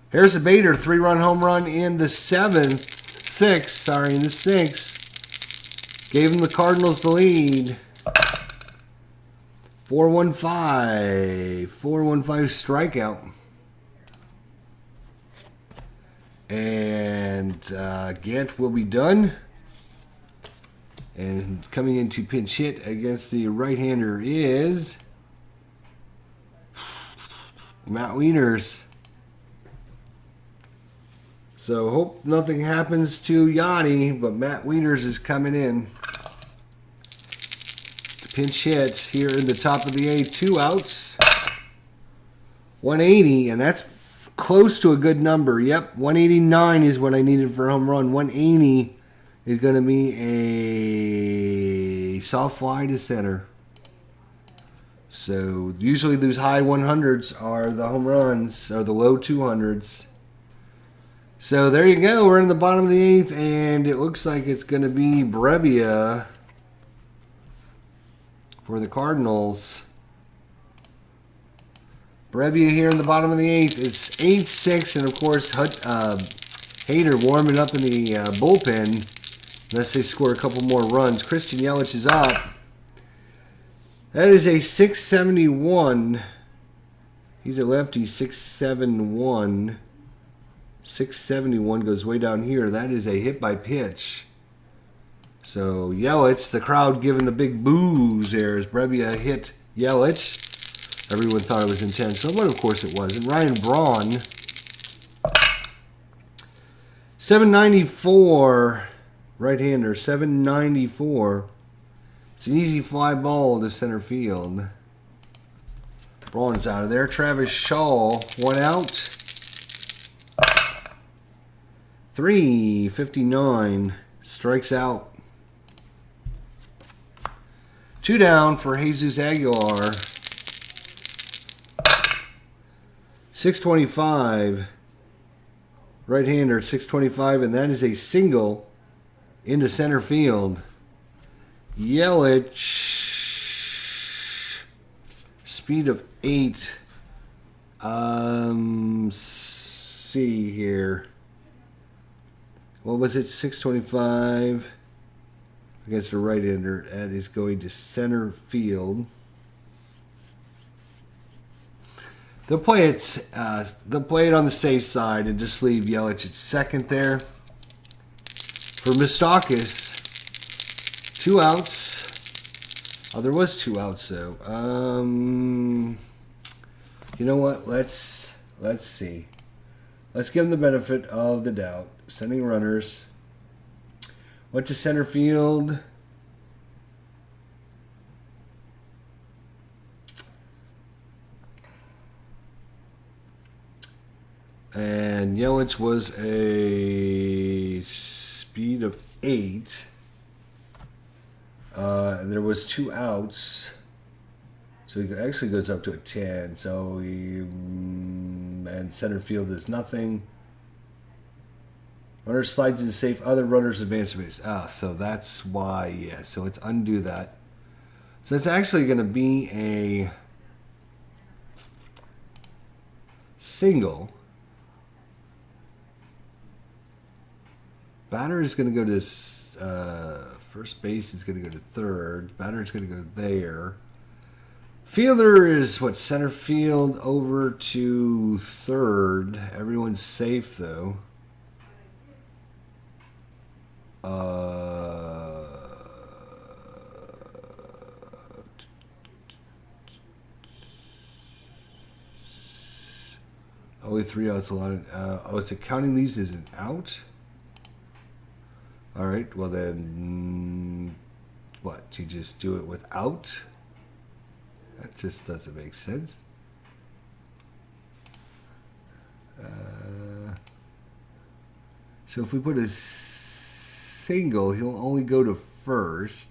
Here's a Bader. 3-run home run in the 6th. In the 6th. Gave him the Cardinals the lead. 415. 415 strikeout. And Gant will be done. And coming in to pinch hit against the right-hander is Matt Wieners. So hope nothing happens to Yanni, but Matt Wieners is coming in. Pinch hit here in the top of the 8th. 2 outs. 180, and that's close to a good number. Yep, 189 is what I needed for a home run. 180 is going to be a soft fly to center. So usually those high 100s are the home runs, or the low 200s. So there you go. We're in the bottom of the 8th, and it looks like it's going to be Brebbia for the Cardinals. Brebbia here in the bottom of the 8th. It's 8-6, and of course, Hader warming up in the bullpen unless they score a couple more runs. Christian Yelich is up. That is a 671. He's a lefty, 671. 671 goes way down here. That is a hit by pitch. So Yelich, the crowd giving the big boos there as Brebbia hit Yelich. Everyone thought it was intentional, but of course it wasn't. Ryan Braun, 794, right-hander, 794. It's an easy fly ball to center field. Braun's out of there. Travis Shaw, 1 out. 359, strikes out. 2 down for Jesus Aguilar. 625. Right-hander, 625, and that is a single into center field. Yelich, speed of 8. See here. What was it? 625 against a right-hander. That is going to center field. They'll play it. They'll play it on the safe side and just leave Yelich at second there. For Mistakis, 2 outs. Oh, there was 2 outs though. You know what? Let's see. Let's give him the benefit of the doubt. Sending runners. Went to center field. And Yelich was a speed of 8. There was 2 outs. So he actually goes up to a 10. So and center field is nothing. Runner slides in safe. Other runners advance to base. So that's why, yeah. So let's undo that. So it's actually going to be a single. Batter is going to go to first base. Is going to go to third. Batter is going to go there. Fielder is what, center field over to third. Everyone's safe though. Only 3 outs. A lot of, oh, it's a counting these as an out. All right. Well then, what? You just do it without? That just doesn't make sense. So if we put a single, he'll only go to first.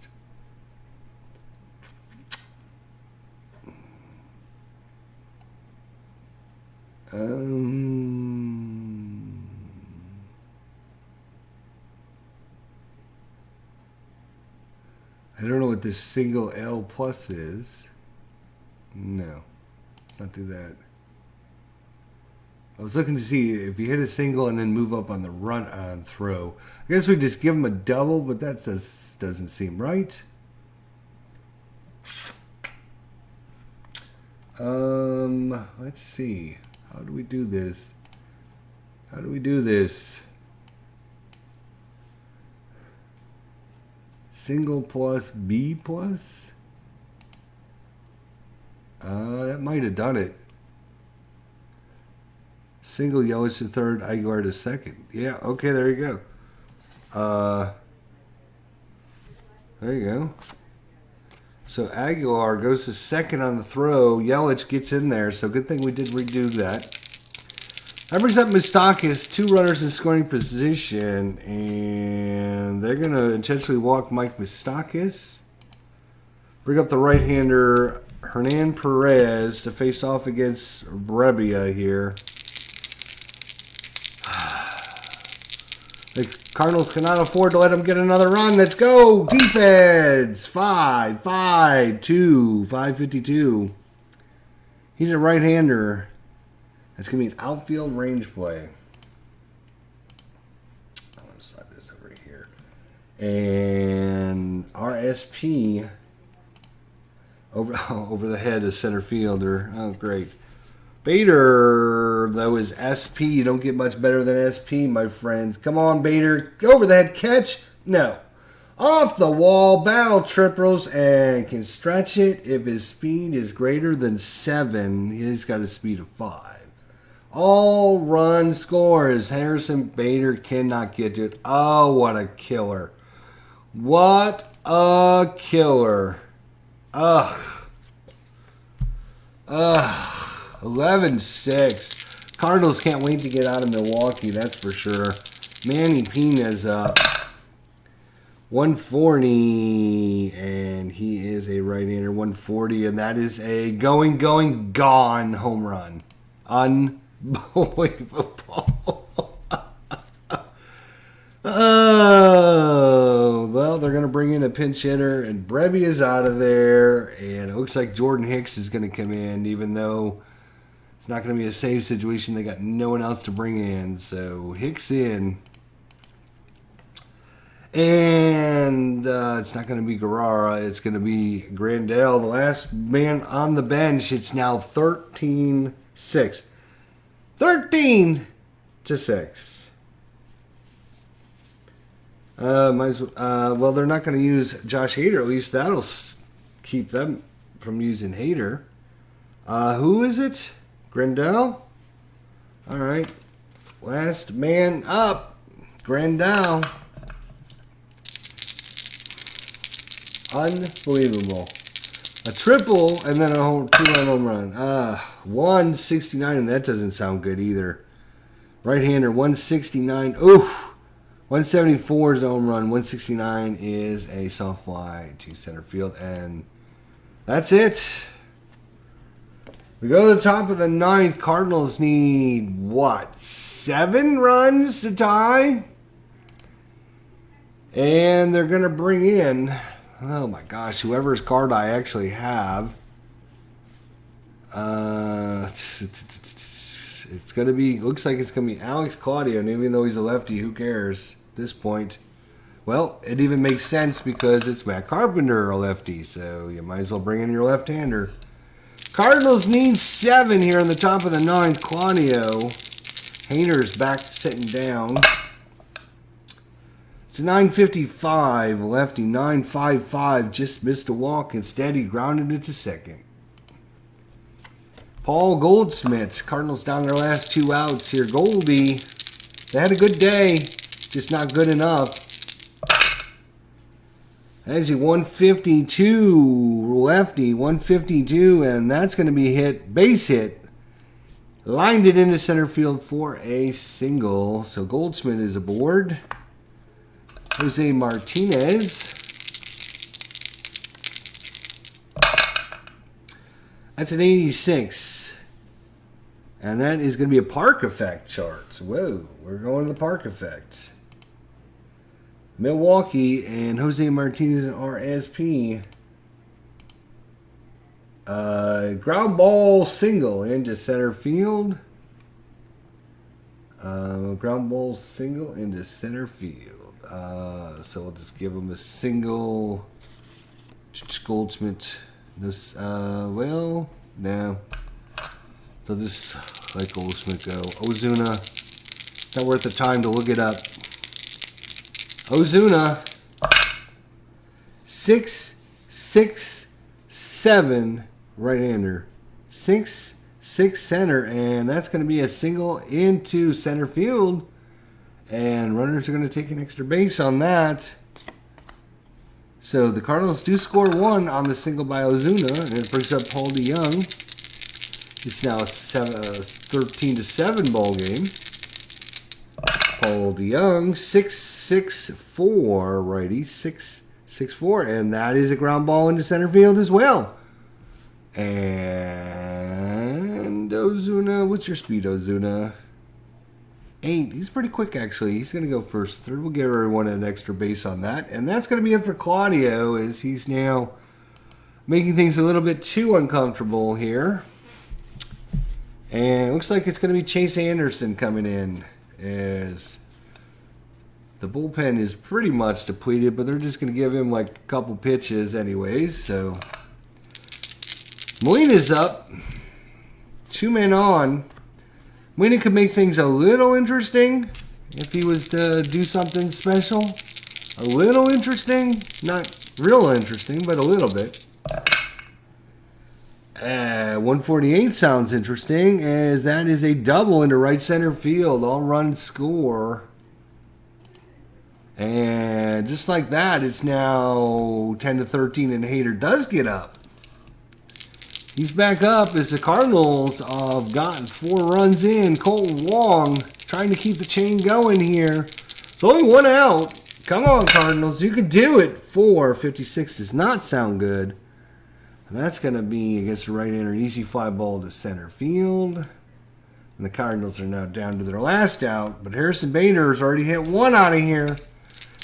I don't know what this single L plus is. No, let's not do that. I was looking to see if you hit a single and then move up on the run on throw. I guess we just give him a double, but that doesn't seem right. Let's see. How do we do this? How do we do this? Single plus B plus? That might have done it. Single Yelich to third, Aguilar to second. Yeah, okay, there you go. There you go. So Aguilar goes to second on the throw. Yelich gets in there, so good thing we did redo that. That brings up Mistakis, 2 runners in scoring position, and they're going to intentionally walk Mike Mistakis. Bring up the right-hander Hernan Perez to face off against Brebbia here. The Cardinals cannot afford to let him get another run. Let's go. Defense. 5-5-2. 552. He's a right-hander. That's going to be an outfield range play. I'm going to slide this over here. And RSP. over the head of center fielder. Oh, great. Bader, though, is SP. You don't get much better than SP, my friends. Come on, Bader. Over the head catch. No. Off the wall, battle triples, and can stretch it if his speed is greater than 7. He's got a speed of 5. All run scores. Harrison Bader cannot get to it. Oh, what a killer. What a killer. Ugh. 11-6. Cardinals can't wait to get out of Milwaukee, that's for sure. Manny Pina's up. 140, and he is a right-hander. 140, and that is a gone home run. Unbelievable. Oh, well, they're going to bring in a pinch hitter, and Brevy is out of there, and it looks like Jordan Hicks is going to come in, even though it's not going to be a save situation. They got no one else to bring in, so Hicks in. And it's not going to be Guerrera. It's going to be Grandel, the last man on the bench. It's now 13-6. 13-6. Well, they're not going to use Josh Hader. At least that'll keep them from using Hader. Who is it? Grandel? All right. Last man up. Grandel. Unbelievable. A triple and then a two-run home run. 169, and that doesn't sound good either. Right-hander, 169. Oof. 174 is a home run. 169 is a soft fly to center field. And that's it. We go to the top of the 9th. Cardinals need, what, 7 runs to tie? And they're going to bring in, oh my gosh, whoever's card I actually have. It's going to be, looks like it's going to be Alex Claudio, and even though he's a lefty, who cares at this point? Well, it even makes sense because it's Matt Carpenter, a lefty, so you might as well bring in your left-hander. Cardinals need 7 here on the top of the 9th. Claudio. Hader's back sitting down. It's a 955, lefty, 955, just missed a walk. Instead, he grounded it to second. Paul Goldschmidt, Cardinals down their last 2 outs here. Goldie, they had a good day, just not good enough. That's a 152, lefty, 152, and that's going to be hit, base hit. Lined it into center field for a single. So Goldschmidt is aboard. Jose Martinez. That's an 86. And that is going to be a park effect chart. Whoa, we're going to the park effect. Milwaukee and Jose Martinez and RSP. Ground ball single into center field. Ground ball single into center field. So we'll just give him a single. Goldschmidt. Well, no. So just let Goldschmidt go. Ozuna. It's not worth the time to look it up. Ozuna. 6-6-7 right-hander. 6-6 center, and that's going to be a single into center field. And runners are going to take an extra base on that. So the Cardinals do score 1 on the single by Ozuna, and it brings up Paul DeYoung. It's now a 13-7 ball game. Paul DeYoung, 6-6-4 righty, 6-6-4, and that is a ground ball into center field as well. And Ozuna, what's your speed, Ozuna? 8. He's pretty quick, actually. He's going to go first. Third. We'll give everyone an extra base on that. And that's going to be it for Claudio, as he's now making things a little bit too uncomfortable here. And it looks like it's going to be Chase Anderson coming in, as the bullpen is pretty much depleted, but they're just going to give him like a couple pitches anyways. So Molina's up. 2 men on. Molina could make things a little interesting if he was to do something special. A little interesting. Not real interesting, but a little bit. 148 sounds interesting, as that is a double into right center field. All-run score. And just like that, it's now 10-13, and Hader does get up. He's back up as the Cardinals have gotten 4 runs in. Colton Wong trying to keep the chain going here. It's only 1 out. Come on, Cardinals. You can do it. 4.56 does not sound good. And that's going to be against the right-hander. Easy fly ball to center field. And the Cardinals are now down to their last out. But Harrison Bader has already hit 1 out of here.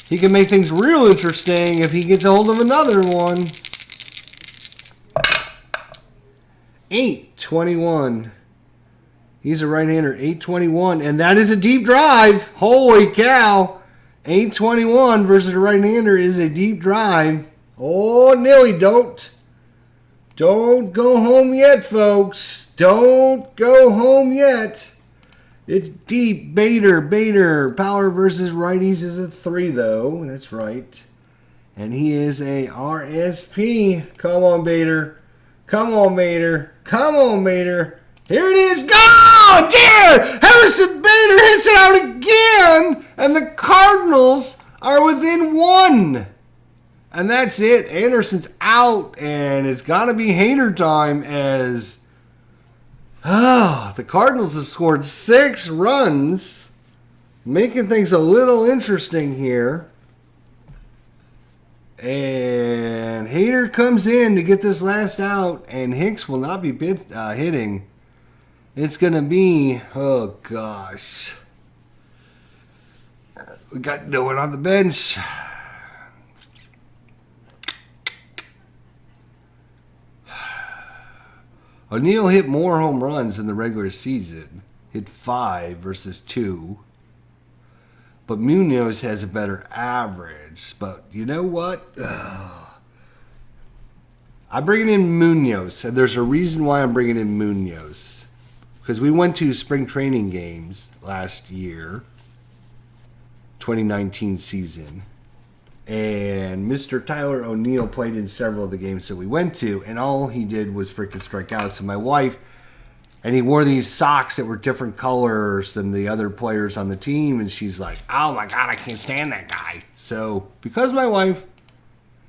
He can make things real interesting if he gets a hold of another one. 8-21. He's a right-hander. 8-21. And that is a deep drive. Holy cow. 8-21 versus a right-hander is a deep drive. Oh, Nilly, don't go home yet, folks. Don't go home yet. It's deep. Bader. Power versus righties is a 3, though. That's right. And he is a RSP. Come on, Bader. Come on, Bader. Come on, Bader. Here it is. Go! Dear! Harrison Bader hits it out again. And the Cardinals are within 1. And that's it. Anderson's out. And it's got to be Hader time as the Cardinals have scored 6 runs. Making things a little interesting here. And Hader comes in to get this last out, and Hicks will not be hitting. It's going to be, oh gosh. We got no one on the bench. O'Neill hit more home runs in the regular season. Hit 5 versus 2. But Munoz has a better average. But you know what? I'm bringing in Munoz. And there's a reason why I'm bringing in Munoz. Because we went to spring training games last year. 2019 season. And Mr. Tyler O'Neill played in several of the games that we went to. And all he did was freaking strike out. So my wife... And he wore these socks that were different colors than the other players on the team. And she's like, oh my God, I can't stand that guy. So because my wife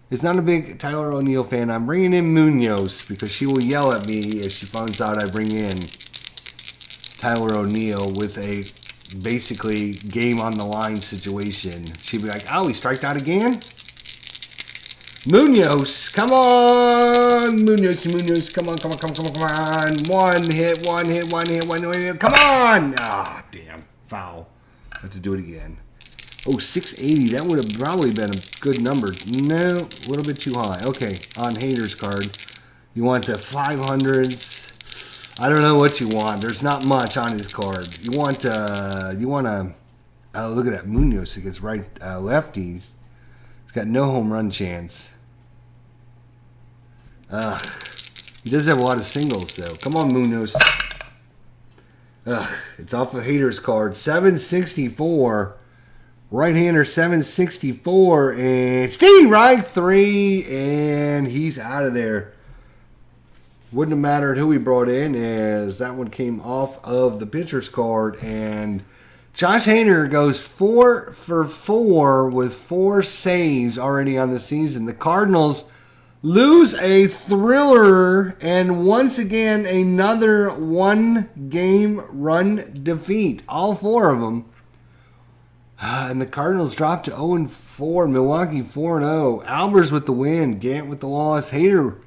is not a big Tyler O'Neill fan, I'm bringing in Munoz because she will yell at me if she finds out I bring in Tyler O'Neill with a basically game on the line situation. She'd be like, oh, he striked out again? Munoz, come on, Munoz, come on. 1 hit, come on. Ah, damn, foul. Have to do it again. Oh, 680, that would have probably been a good number. No, a little bit too high. Okay, on Hader's card, you want the 500s. I don't know what you want. There's not much on his card. You want oh, look at that, Munoz against lefties. He's got no home run chance. He does have a lot of singles, though. Come on, Munoz. It's off of Hader's card. 764. Right-hander, 764. And Stevie Wright, 3. And he's out of there. Wouldn't have mattered who he brought in, as that one came off of the pitcher's card. And Josh Hader goes 4 for 4 with 4 saves already on the season. The Cardinals lose a thriller and once again another 1-game run defeat. All 4 of them. And the Cardinals dropped to 0-4. Milwaukee 4-0. Albers with the win. Gant with the loss. Hader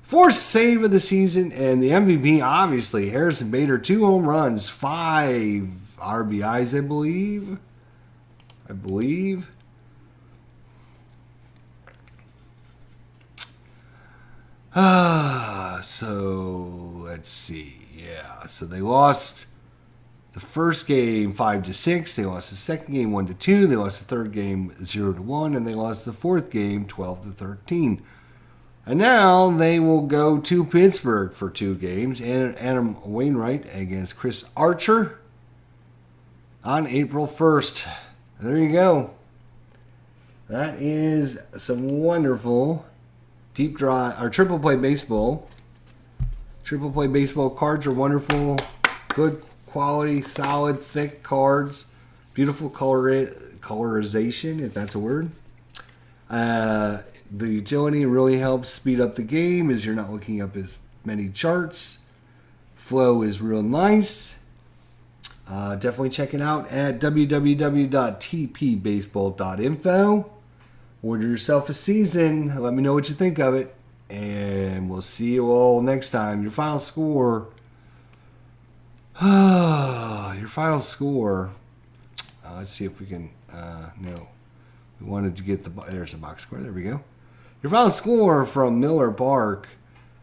4th save of the season. And the MVP, obviously, Harrison Bader. 2 home runs. 5 RBIs, I believe. So let's see. Yeah, so they lost the first game 5-6. They lost the second game 1-2. They lost the third game 0-1, and they lost the fourth game 12-13. And now they will go to Pittsburgh for 2 games. And Adam Wainwright against Chris Archer on April 1st. There you go. That is some wonderful deep draw or triple play baseball. Triple play baseball cards are wonderful. Good quality, solid, thick cards. Beautiful colorization, if that's a word. The utility really helps speed up the game as you're not looking up as many charts. Flow is real nice. Definitely check it out at www.tpbaseball.info. Order yourself a season. Let me know what you think of it. And we'll see you all next time. Your final score. Your final score. Let's see if we can. No. We wanted to get the. There's the box score. There we go. Your final score from Miller Park.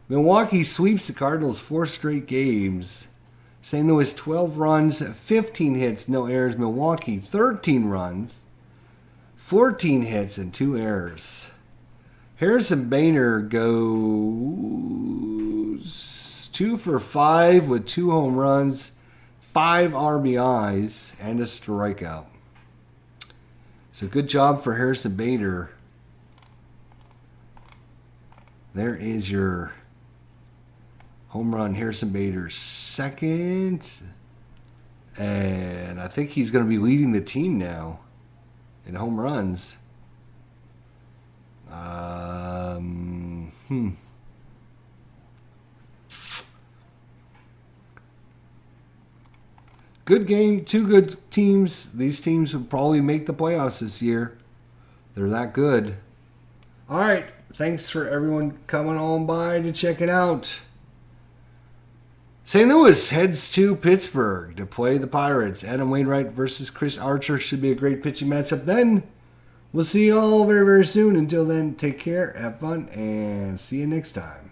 Milwaukee sweeps the Cardinals 4 straight games. St. Louis 12 runs, 15 hits, no errors. Milwaukee 13 runs, 14 hits, and 2 errors. Harrison Bader goes 2 for 5 with 2 home runs, 5 RBIs, and a strikeout. So good job for Harrison Bader. There is your home run. Harrison Bader second. And I think he's going to be leading the team now in home runs. Good game. 2 good teams. These teams will probably make the playoffs this year. They're that good. All right. Thanks for everyone coming on by to check it out. St. Louis heads to Pittsburgh to play the Pirates. Adam Wainwright versus Chris Archer should be a great pitching matchup then. We'll see you all very, very soon. Until then, take care, have fun, and see you next time.